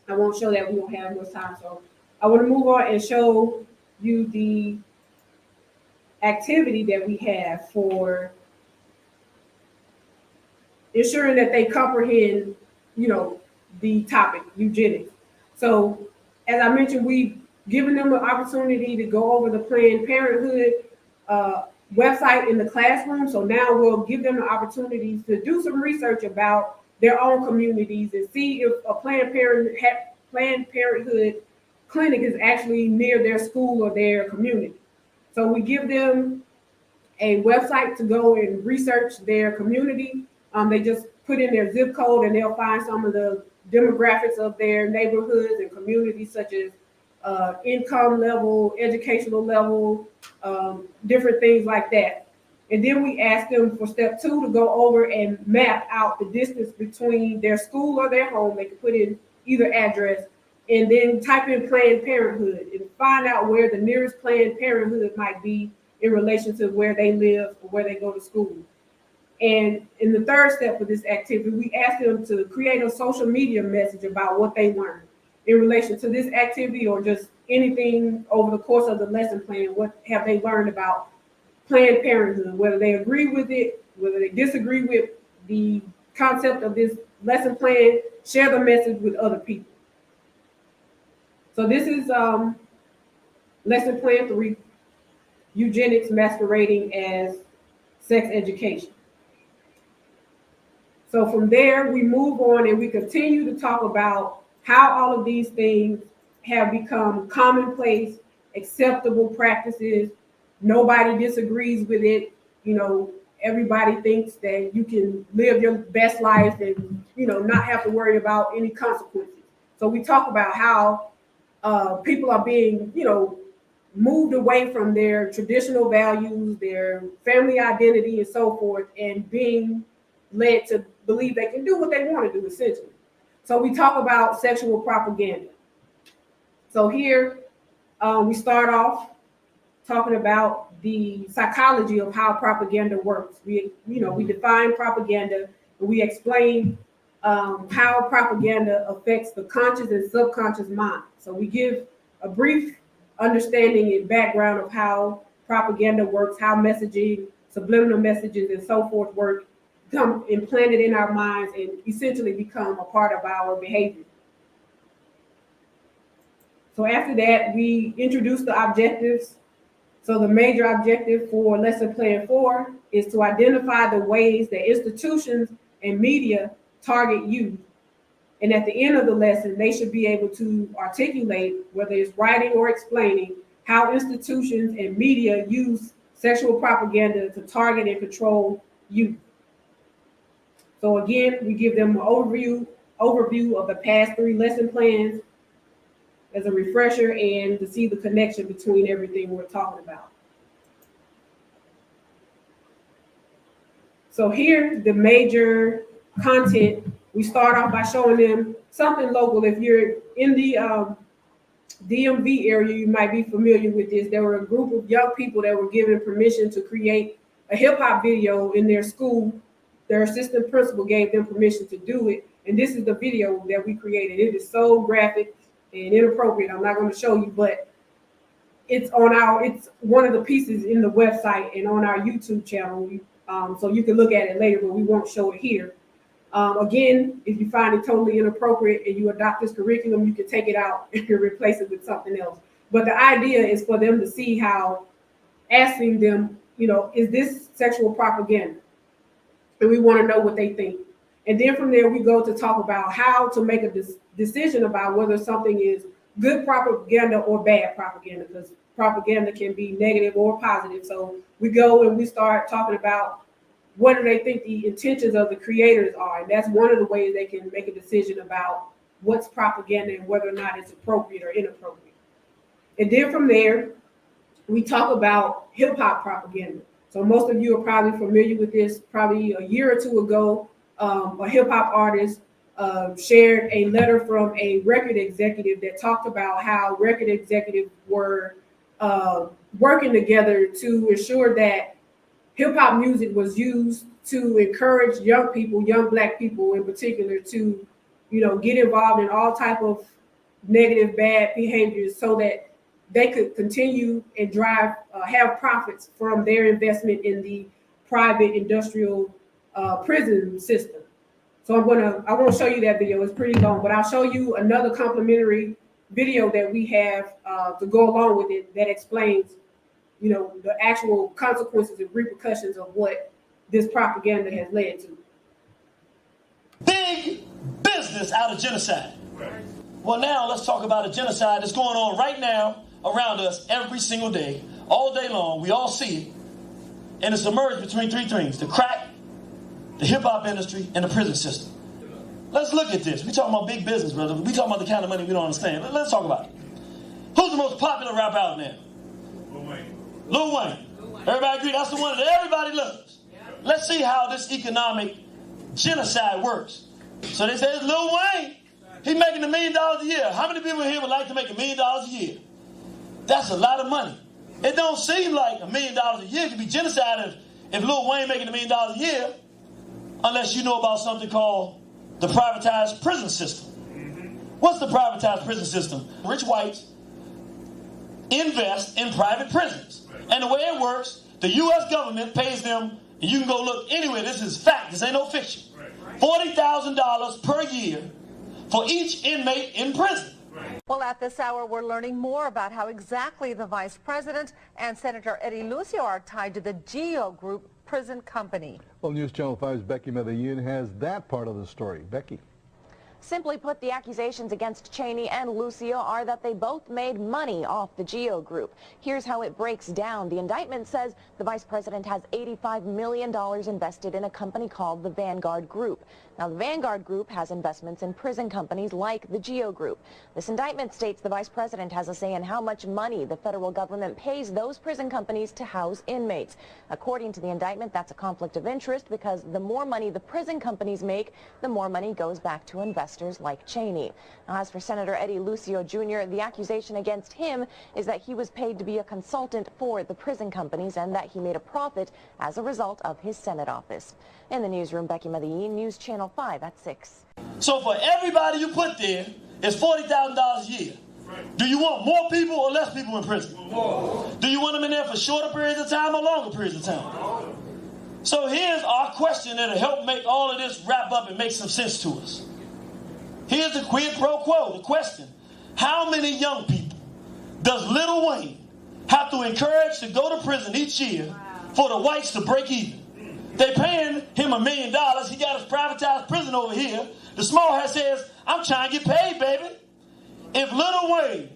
I won't show that, we don't have much time, so I want to move on and show you the activity that we have for ensuring that they comprehend, the topic, eugenics. So, as I mentioned, we've given them an opportunity to go over the Planned Parenthood website in the classroom. So now we'll give them the opportunity to do some research about their own communities and see if a Planned Parenthood clinic is actually near their school or their community. So we give them a website to go and research their community. They just put in their zip code and they'll find some of the demographics of their neighborhoods and communities, such as income level, educational level, different things like that. And then we ask them for step 2 to go over and map out the distance between their school or their home. They can put in either address and then type in Planned Parenthood and find out where the nearest Planned Parenthood might be in relation to where they live or where they go to school. And in the third step of this activity, we ask them to create a social media message about what they learned in relation to this activity or just anything over the course of the lesson plan. What have they learned about Planned Parenthood, whether they agree with it, whether they disagree with the concept of this lesson plan, share the message with other people. So this is lesson plan 3, eugenics masquerading as sex education. So from there, we move on and we continue to talk about how all of these things have become commonplace, acceptable practices. Nobody disagrees with it. Everybody thinks that you can live your best life and, not have to worry about any consequences. So we talk about how people are being, moved away from their traditional values, their family identity, and so forth, and being led to believe they can do what they want to do, essentially. So we talk about sexual propaganda. So here we start off talking about the psychology of how propaganda works. We define propaganda and we explain how propaganda affects the conscious and subconscious mind. So we give a brief understanding and background of how propaganda works, how messaging, subliminal messages, and so forth work, become implanted in our minds and essentially become a part of our behavior. So after that, we introduce the objectives. So the major objective for lesson plan 4 is to identify the ways that institutions and media target youth. And at the end of the lesson, they should be able to articulate, whether it's writing or explaining, how institutions and media use sexual propaganda to target and control youth. So again, we give them an overview of the past 3 lesson plans as a refresher and to see the connection between everything we're talking about. So here, the major content, we start off by showing them something local. If you're in the DMV area, you might be familiar with this. There were a group of young people that were given permission to create a hip hop video in their school. Their assistant principal gave them permission to do it. And this is the video that we created. It is so graphic and inappropriate. I'm not going to show you, but it's one of the pieces in the website and on our YouTube channel. So you can look at it later, but we won't show it here. Again, if you find it totally inappropriate and you adopt this curriculum, you can take it out and replace it with something else. But the idea is for them to see how, asking them, is this sexual propaganda? And we want to know what they think. And then from there, we go to talk about how to make a decision about whether something is good propaganda or bad propaganda, because propaganda can be negative or positive. So we go and we start talking about what do they think the intentions of the creators are. And that's one of the ways they can make a decision about what's propaganda and whether or not it's appropriate or inappropriate. And then from there, we talk about hip hop propaganda. So most of you are probably familiar with this. Probably a year or 2 ago, a hip hop artist shared a letter from a record executive that talked about how record executives were working together to ensure that hip hop music was used to encourage young people, young Black people in particular, to, get involved in all type of negative, bad behaviors so that they could continue and have profits from their investment in the private industrial prison system. So I won't show you that video, it's pretty long, but I'll show you another complimentary video that we have to go along with it that explains, the actual consequences and repercussions of what this propaganda has led to. Big business out of genocide. Well, now let's talk about a genocide that's going on right now around us every single day, all day long. We all see it. And it's emerged between three things: the crack, the hip-hop industry, and the prison system. Let's look at this. We're talking about big business, brother. We're talking about the kind of money we don't understand. Let's talk about it. Who's the most popular rapper out now? Lil Wayne. Everybody agree that's the one that everybody loves. Let's see how this economic genocide works. So they say it's Lil Wayne. He's making $1 million a year. How many people here would like to make $1 million a year? That's a lot of money. It don't seem like $1 million a year could be genocide if Lil Wayne making $1 million a year, unless you know about something called the privatized prison system. What's the privatized prison system? Rich whites invest in private prisons. And the way it works, the U.S. government pays them, and you can go look anywhere, this is fact, this ain't no fiction, $40,000 per year for each inmate in prison. Well, at this hour, we're learning more about how exactly the Vice President and Senator Eddie Lucio are tied to the GEO Group prison company. Well, News Channel 5's Becky Medellin has that part of the story. Becky. Simply put, the accusations against Cheney and Lucio are that they both made money off the GEO Group. Here's how it breaks down. The indictment says the vice president has $85 million invested in a company called the Vanguard Group. Now, the Vanguard Group has investments in prison companies like the GEO Group. This indictment states the vice president has a say in how much money the federal government pays those prison companies to house inmates. According to the indictment, that's a conflict of interest because the more money the prison companies make, the more money goes back to investors like Cheney. Now, as for Senator Eddie Lucio Jr., the accusation against him is that he was paid to be a consultant for the prison companies and that he made a profit as a result of his Senate office. In the newsroom, Becky Medellin, News Channel 5 at 6. So for everybody you put there, it's $40,000 a year. Do you want more people or less people in prison? More. Do you want them in there for shorter periods of time or longer periods of time? So here's our question that'll help make all of this wrap up and make some sense to us. Here's the quid pro quo, the question. How many young people does Lil Wayne have to encourage to go to prison each year for the whites to break even? They paying him $1 million. He got his privatized prison over here. The small hat says, I'm trying to get paid, baby. If Lil Wayne,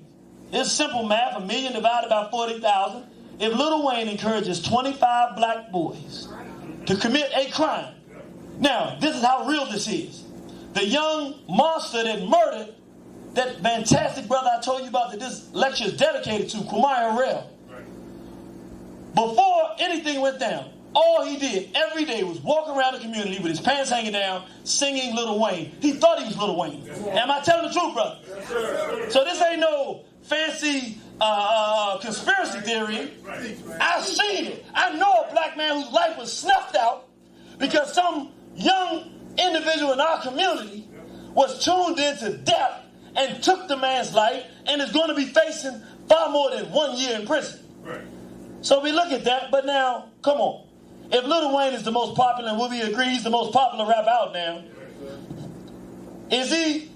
it's simple math, 1 million divided by 40,000. If Lil Wayne encourages 25 black boys to commit a crime. Now, this is how real this is. The young monster that murdered that fantastic brother I told you about that this lecture is dedicated to, Kumar Harrell. Before anything went down, all he did every day was walk around the community with his pants hanging down, singing Lil Wayne. He thought he was Lil Wayne. Am I telling the truth, brother? Yes, so this ain't no fancy conspiracy theory. I've seen it. I know a black man whose life was snuffed out because some young individual in our community was tuned into death and took the man's life and is going to be facing far more than 1 year in prison. So we look at that, but now, come on. If Lil Wayne is the most popular, and will we agree he's the most popular rapper out now, is he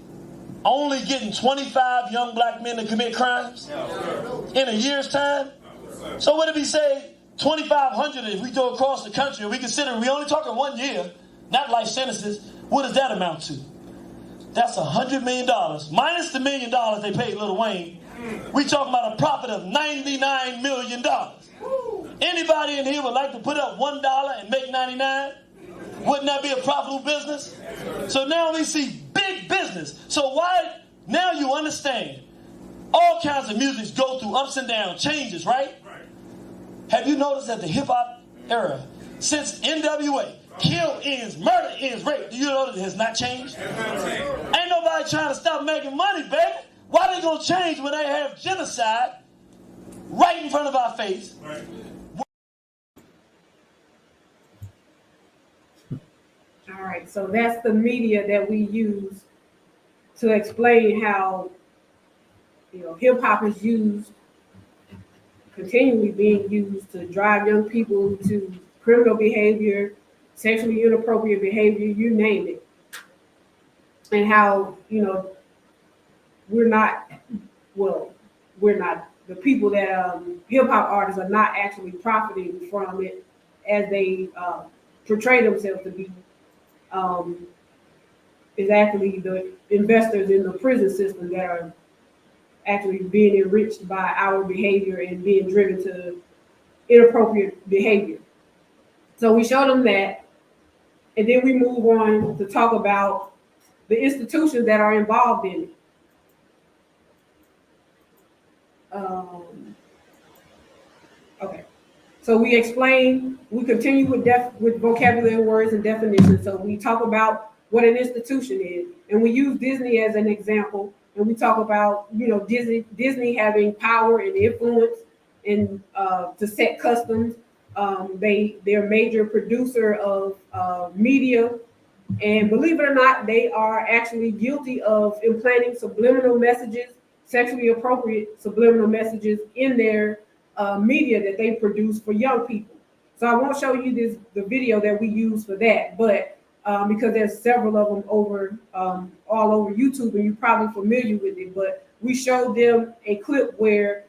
only getting 25 young black men to commit crimes in a year's time? So what if he say 2,500 if we go across the country and we consider we only talking 1 year, not life sentences, what does that amount to? That's $100 million. Minus the $1 million they paid Lil Wayne, we talking about a profit of $99 million. Anybody in here would like to put up $1 and make 99? Wouldn't that be a profitable business? So now we see big business. So why, now you understand, all kinds of music go through ups and downs, changes, right? Have you noticed that the hip-hop era, since NWA, kill ends, murder ends, rape, do you notice it has not changed? Ain't nobody trying to stop making money, baby. Why they gonna change when they have genocide right in front of our face? right, so that's the media that we use to explain how, hip hop is used, continually being used to drive young people to criminal behavior, sexually inappropriate behavior, you name it. And how, we're not, well, we're not, the people that hip hop artists are not actually profiting from it as they portray themselves to be. Is actually the investors in the prison system that are actually being enriched by our behavior and being driven to inappropriate behavior. So we show them that, and then we move on to talk about the institutions that are involved in it. Okay. So we explain, we continue with vocabulary words and definitions. So we talk about what an institution is, and we use Disney as an example, and we talk about, Disney having power and influence and to set customs. They're a major producer of media, and believe it or not, they are actually guilty of implanting subliminal messages, sexually appropriate subliminal messages in their media that they produce for young people. So I won't show you the video that we use for that, but because there's several of them over all over YouTube, and you're probably familiar with it. But we showed them a clip where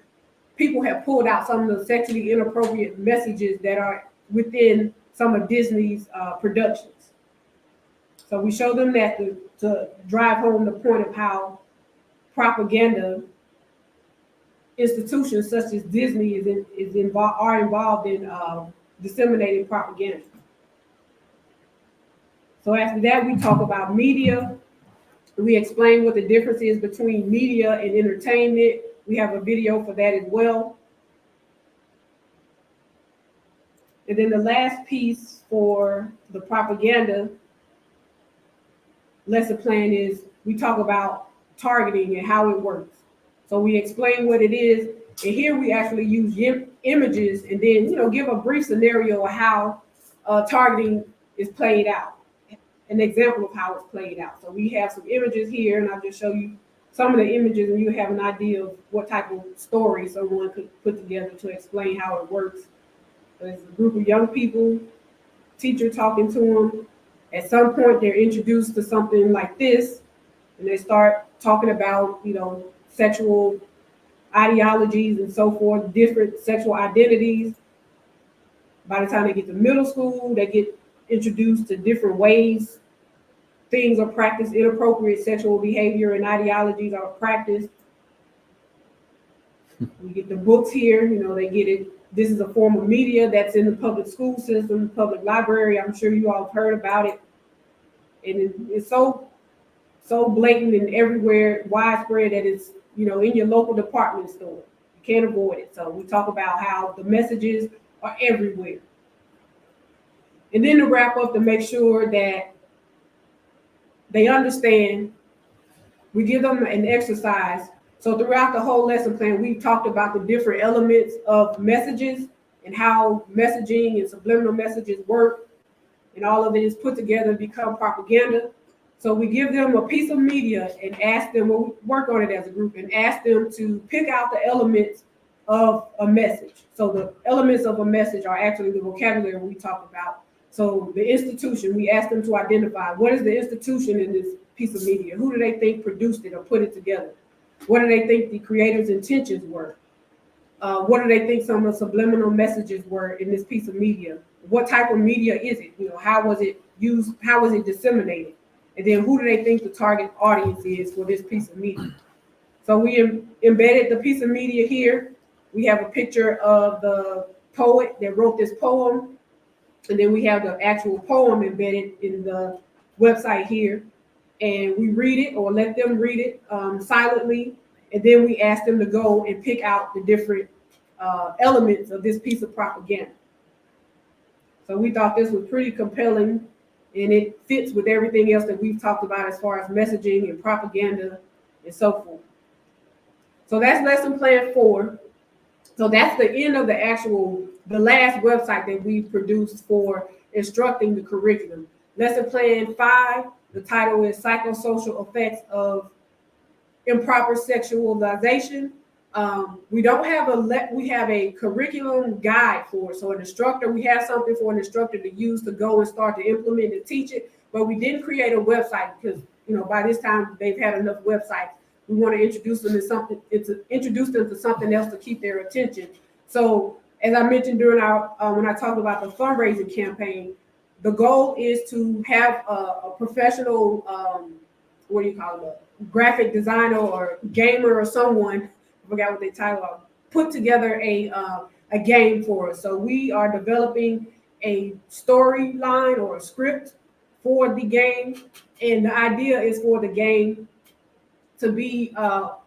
people have pulled out some of the sexually inappropriate messages that are within some of Disney's productions. So we show them that to drive home the point of how propaganda institutions such as Disney are involved in disseminating propaganda. So after that, we talk about media. We explain what the difference is between media and entertainment. We have a video for that as well. And then the last piece for the propaganda lesson plan is we talk about targeting and how it works. So we explain what it is, and here we actually use images and then give a brief scenario of how targeting is played out, an example of how it's played out. So we have some images here, and I'll just show you some of the images, and you have an idea of what type of story someone could put together to explain how it works. There's a group of young people, teacher talking to them. At some point, they're introduced to something like this, and they start talking about, sexual ideologies and so forth, different sexual identities. By the time they get to middle school, they get introduced to different ways things are practiced, inappropriate sexual behavior and ideologies are practiced. We get the books here, they get it. This is a form of media that's in the public school system, public library. I'm sure you all have heard about it. And it's so blatant and everywhere, widespread, that it's, in your local department store. You can't avoid it. So we talk about how the messages are everywhere. And then to wrap up, to make sure that they understand, we give them an exercise. So throughout the whole lesson plan, we've talked about the different elements of messages and how messaging and subliminal messages work. And all of it is put together to become propaganda. So we give them a piece of media and ask them, we'll work on it as a group, and ask them to pick out the elements of a message. So the elements of a message are actually the vocabulary we talk about. So the institution, we ask them to identify what is the institution in this piece of media. Who do they think produced it or put it together? What do they think the creator's intentions were? What do they think some of the subliminal messages were in this piece of media? What type of media is it? How was it used? How was it disseminated? And then who do they think the target audience is for this piece of media? So we embedded the piece of media here. We have a picture of the poet that wrote this poem. And then we have the actual poem embedded in the website here. And we read it, or let them read it silently. And then we ask them to go and pick out the different elements of this piece of propaganda. So we thought this was pretty compelling, and it fits with everything else that we've talked about as far as messaging and propaganda and so forth. So that's lesson plan 4. So that's the end of the last website that we produced for instructing the curriculum. Lesson Plan 5, the title is Psychosocial Effects of Improper Sexualization. We don't have we have a curriculum guide for it. So an instructor, we have something for an instructor to use to go and start to implement and teach it, but we didn't create a website because, by this time they've had enough websites. We want to introduce them to something, introduce them to something else to keep their attention. So as I mentioned during our, when I talked about the fundraising campaign, the goal is to have a professional, what do you call it, a graphic designer or gamer or someone, I forgot what they title are, put together a game for us. So we are developing a storyline or a script for the game, and the idea is for the game to be not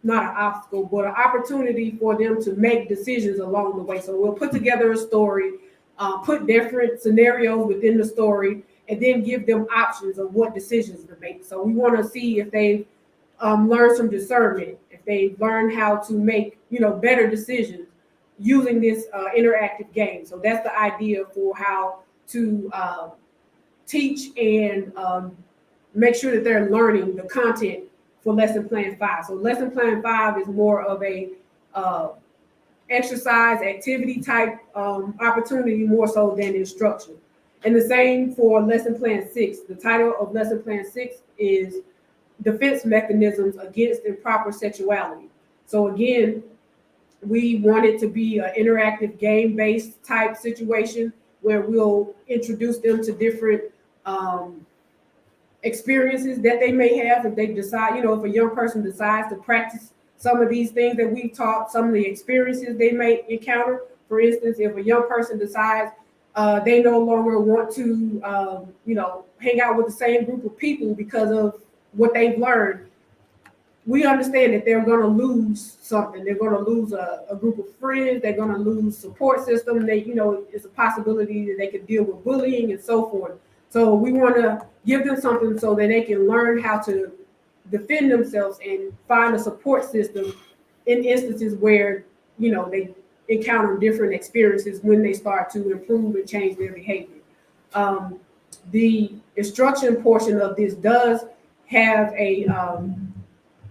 an obstacle, but an opportunity for them to make decisions along the way. So we'll put together a story, put different scenarios within the story, and then give them options of what decisions to make. So we want to see if they've learned some discernment, if they've learned how to make, better decisions using this interactive game. So that's the idea for how to teach and make sure that they're learning the content for Lesson Plan 5. So Lesson Plan 5 is more of a exercise activity type opportunity more so than instruction. And the same for Lesson Plan 6. The title of Lesson Plan 6 is Defense Mechanisms Against Improper Sexuality. So again, we want it to be an interactive game-based type situation where we'll introduce them to different experiences that they may have if they decide, if a young person decides to practice some of these things that we've taught, some of the experiences they may encounter. For instance, if a young person decides they no longer want to, hang out with the same group of people because of what they've learned, we understand that they're going to lose something. They're going to lose a group of friends. They're going to lose support system. It's a possibility that they could deal with bullying and so forth. So we want to give them something so that they can learn how to defend themselves and find a support system in instances where, they encounter different experiences when they start to improve and change their behavior. The instruction portion of this does have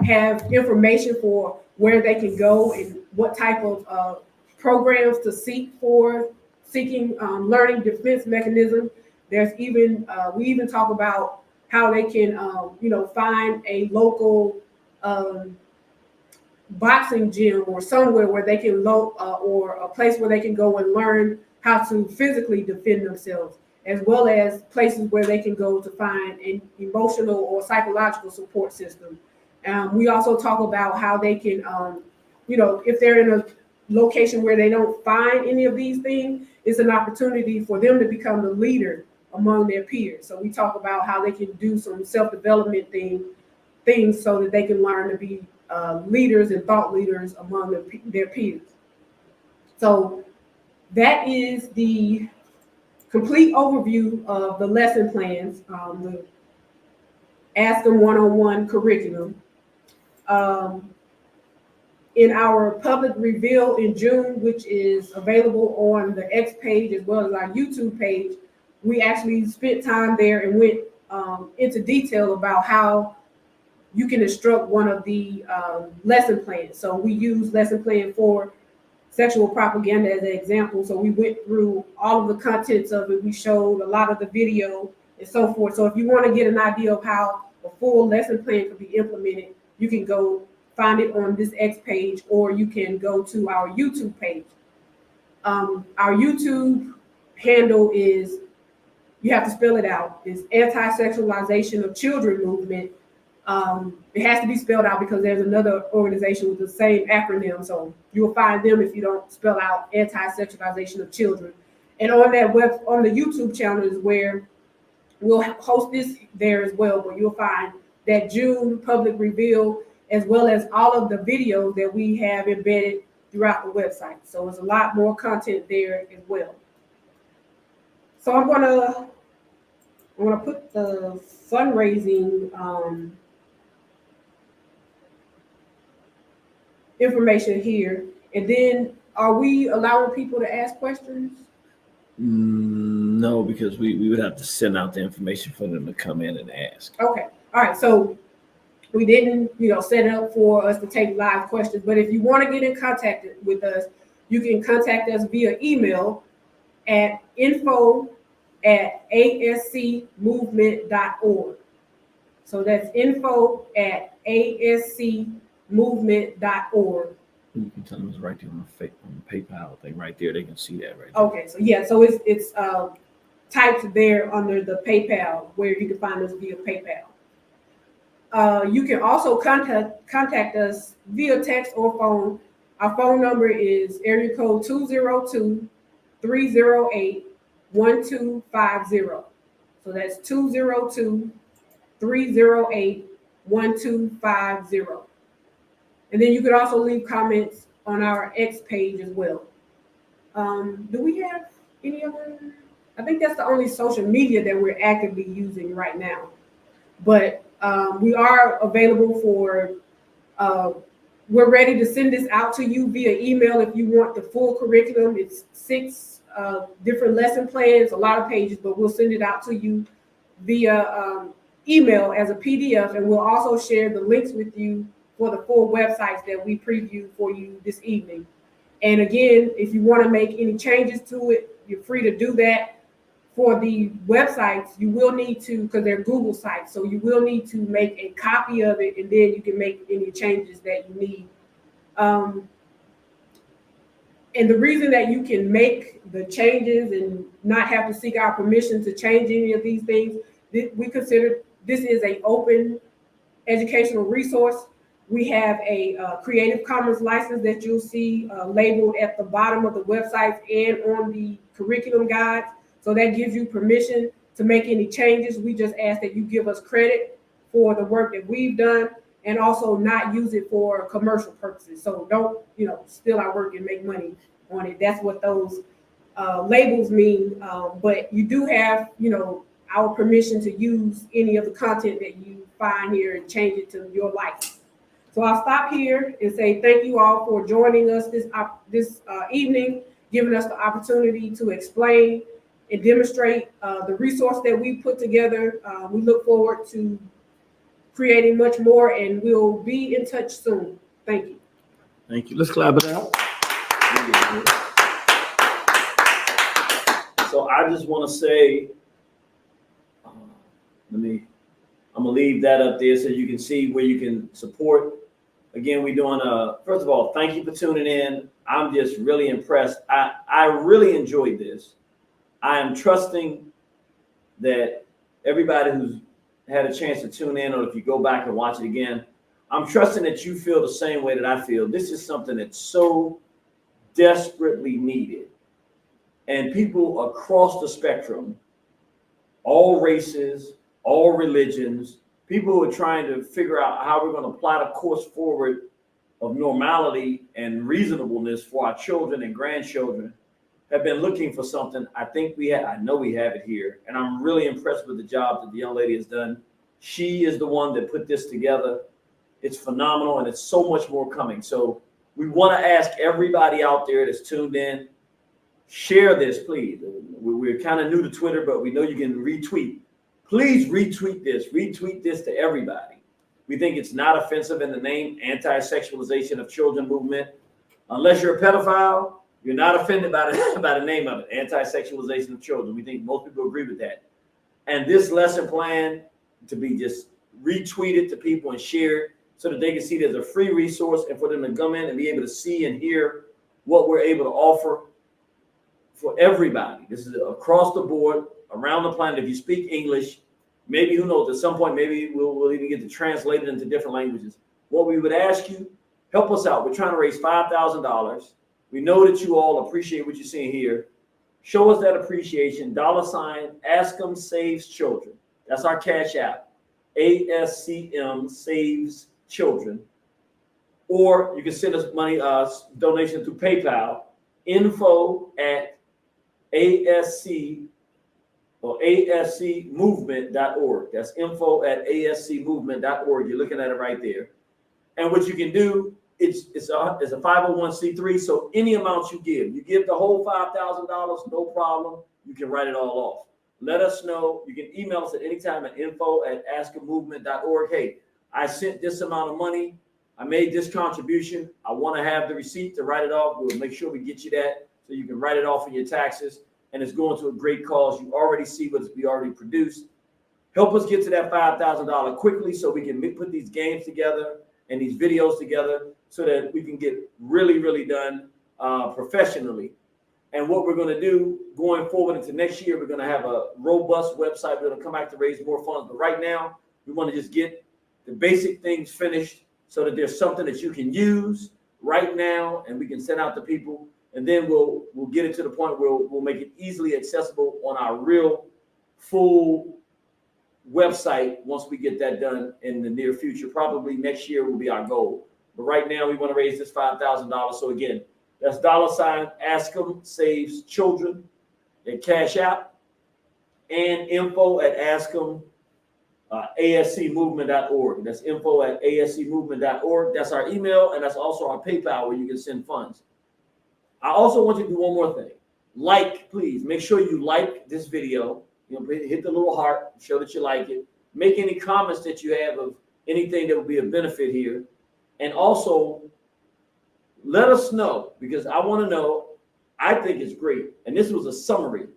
have information for where they can go and what type of programs to seek for seeking learning defense mechanisms. There's even we even talk about how they can find a local boxing gym or somewhere where they can or a place where they can go and learn how to physically defend themselves, as well as places where they can go to find an emotional or psychological support system. We also talk about how they can, if they're in a location where they don't find any of these things, it's an opportunity for them to become the leader among their peers. So we talk about how they can do some self-development things so that they can learn to be leaders and thought leaders among their peers. So that is the complete overview of the lesson plans, the ASCM 101 curriculum. In our public reveal in June, which is available on the X page as well as our YouTube page, we actually spent time there and went into detail about how you can instruct one of the lesson plans. So we use lesson plan 4, sexual propaganda, as an example. So we went through all of the contents of it. We showed a lot of the video and so forth. So if you want to get an idea of how a full lesson plan could be implemented, you can go find it on this X page, or you can go to our YouTube page. Our YouTube handle is, you have to spell it out, it's Anti-Sexualization of Children Movement. It has to be spelled out because there's another organization with the same acronym, so you'll find them if you don't spell out Anti-Sexualization of Children. And on that on the YouTube channel is where we'll host this there as well, but you'll find that June public reveal as well as all of the videos that we have embedded throughout the website. So there's a lot more content there as well. So I'm gonna put the fundraising information here, and then are we allowing people to ask questions? No, because we would have to send out the information for them to come in and ask. Okay. All right. So we didn't, set it up for us to take live questions. But if you want to get in contact with us, you can contact us via email at info@ascmovement.org. So that's info@ascmovement.org. You can tell them it's right there on the PayPal thing right there. They can see that right there. Okay, so yeah, so it's typed there under the PayPal where you can find us via PayPal. You can also contact us via text or phone. Our phone number is area code 202-308-1250. So that's 202-308-1250. And then you could also leave comments on our X page as well. Do we have any other? I think that's the only social media that we're actively using right now. But we are available for, we're ready to send this out to you via email if you want the full curriculum. It's 6 different lesson plans, a lot of pages, but we'll send it out to you via email as a PDF. And we'll also share the links with you for the full websites that we previewed for you this evening. And again, if you want to make any changes to it, you're free to do that. For the websites, you will need to, because they're Google sites, so you will need to make a copy of it, and then you can make any changes that you need. And the reason that you can make the changes and not have to seek our permission to change any of these things, we consider this is an open educational resource. We have a Creative Commons license that you'll see labeled at the bottom of the websites and on the curriculum guides. So that gives you permission to make any changes. We just ask that you give us credit for the work that we've done and also not use it for commercial purposes. So don't, steal our work and make money on it. That's what those labels mean. But you do have, our permission to use any of the content that you find here and change it to your life. So I'll stop here and say thank you all for joining us this evening, giving us the opportunity to explain and demonstrate the resource that we put together. We look forward to creating much more, and we'll be in touch soon. Thank you. Thank you. Let's clap it out. So I just want to say, I'm gonna leave that up there so you can see where you can support. Again, we're doing first of all, thank you for tuning in. I'm just really impressed. I really enjoyed this. I am trusting that everybody who's had a chance to tune in, or if you go back and watch it again, I'm trusting that you feel the same way that I feel. This is something that's so desperately needed. And people across the spectrum, all races, all religions, people who are trying to figure out how we're going to apply the course forward of normality and reasonableness for our children and grandchildren, have been looking for something. I know we have it here. And I'm really impressed with the job that the young lady has done. She is the one that put this together. It's phenomenal, and it's so much more coming. So we want to ask everybody out there that's tuned in, share this, please. We're kind of new to Twitter, but we know you can retweet. Please retweet this to everybody. We think it's not offensive in the name Anti-Sexualization of Children Movement. Unless you're a pedophile, you're not offended by the name of it, Anti-Sexualization of Children. We think most people agree with that. And this lesson plan to be just retweeted to people and shared so that they can see there's a free resource, and for them to come in and be able to see and hear what we're able to offer for everybody. This is across the board, around the planet. If you speak English, maybe, who knows, at some point, maybe we'll even get to translate it into different languages. What we would ask you, help us out. We're trying to raise $5,000. We know that you all appreciate what you're seeing here. Show us that appreciation. $ASCM Saves Children. That's our Cash App. ASCM Saves Children. Or you can send us money, donation through PayPal. info@ASC or ASCmovement.org. That's info@ASCmovement.org. You're looking at it right there. And what you can do, it's a 501c3, so any amount you give the whole $5,000, no problem. you can write it all off. Let us know. You can email us at any time at info@ascmovement.org. Hey, I sent this amount of money. I made this contribution. I want to have the receipt to write it off. We'll make sure we get you that so you can write it off for your taxes. And it's going to a great cause. You already see what we already produced. Help us get to that $5,000 quickly so we can put these games together and these videos together so that we can get really, really done professionally. And what we're going to do going forward into next year, we're going to have a robust website. We're going to come back to raise more funds. But right now, we want to just get the basic things finished so that there's something that you can use right now and we can send out to people. And then we'll get it to the point where we'll make it easily accessible on our real full website once we get that done in the near future. Probably next year will be our goal. But right now we want to raise this $5,000. So again, that's $ASCM Saves Children at Cash App and info@ASCM ASCmovement.org. That's info@ASCmovement.org. That's our email, and that's also our PayPal where you can send funds. I also want you to do one more thing. Please make sure you like this video. Hit the little heart, show that you like it. Make any comments that you have of anything that would be of benefit here. And also, let us know, because I want to know. I think it's great. And this was a summary.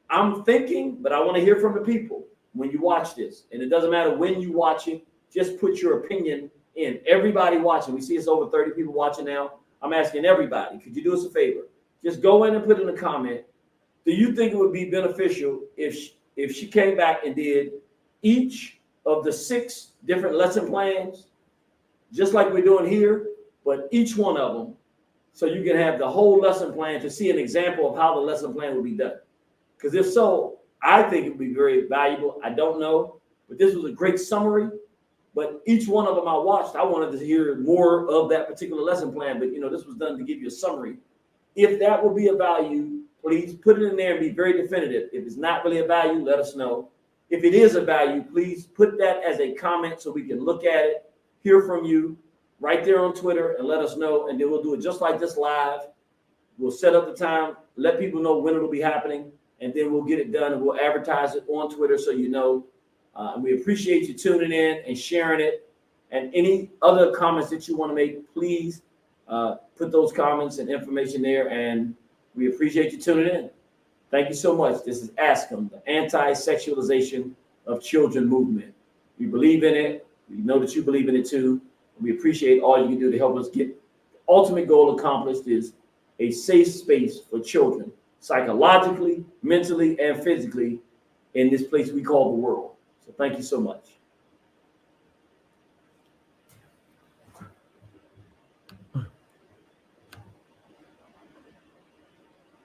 I'm thinking, but I want to hear from the people when you watch this. And it doesn't matter when you watch it. Just put your opinion in. Everybody watching. We see it's over 30 people watching now. I'm asking everybody, could you do us a favor? Just go in and put in a comment. Do you think it would be beneficial if she came back and did each of the 6 different lesson plans, just like we're doing here, but each one of them, so you can have the whole lesson plan to see an example of how the lesson plan would be done? Because if so, I think it would be very valuable. I don't know, but this was a great summary. But each one of them I watched, I wanted to hear more of that particular lesson plan. But, this was done to give you a summary. If that will be a value, please put it in there and be very definitive. If it's not really a value, let us know. If it is a value, please put that as a comment so we can look at it, hear from you right there on Twitter, and let us know. And then we'll do it just like this live. We'll set up the time, let people know when it'll be happening, and then we'll get it done and we'll advertise it on Twitter so you know. And we appreciate you tuning in and sharing it. And any other comments that you want to make, please put those comments and information there. And we appreciate you tuning in. Thank you so much. This is ASCM, the Anti-Sexualization of Children Movement. We believe in it. We know that you believe in it too. We appreciate all you can do to help us get the ultimate goal accomplished is a safe space for children, psychologically, mentally, and physically in this place we call the world. So thank you so much.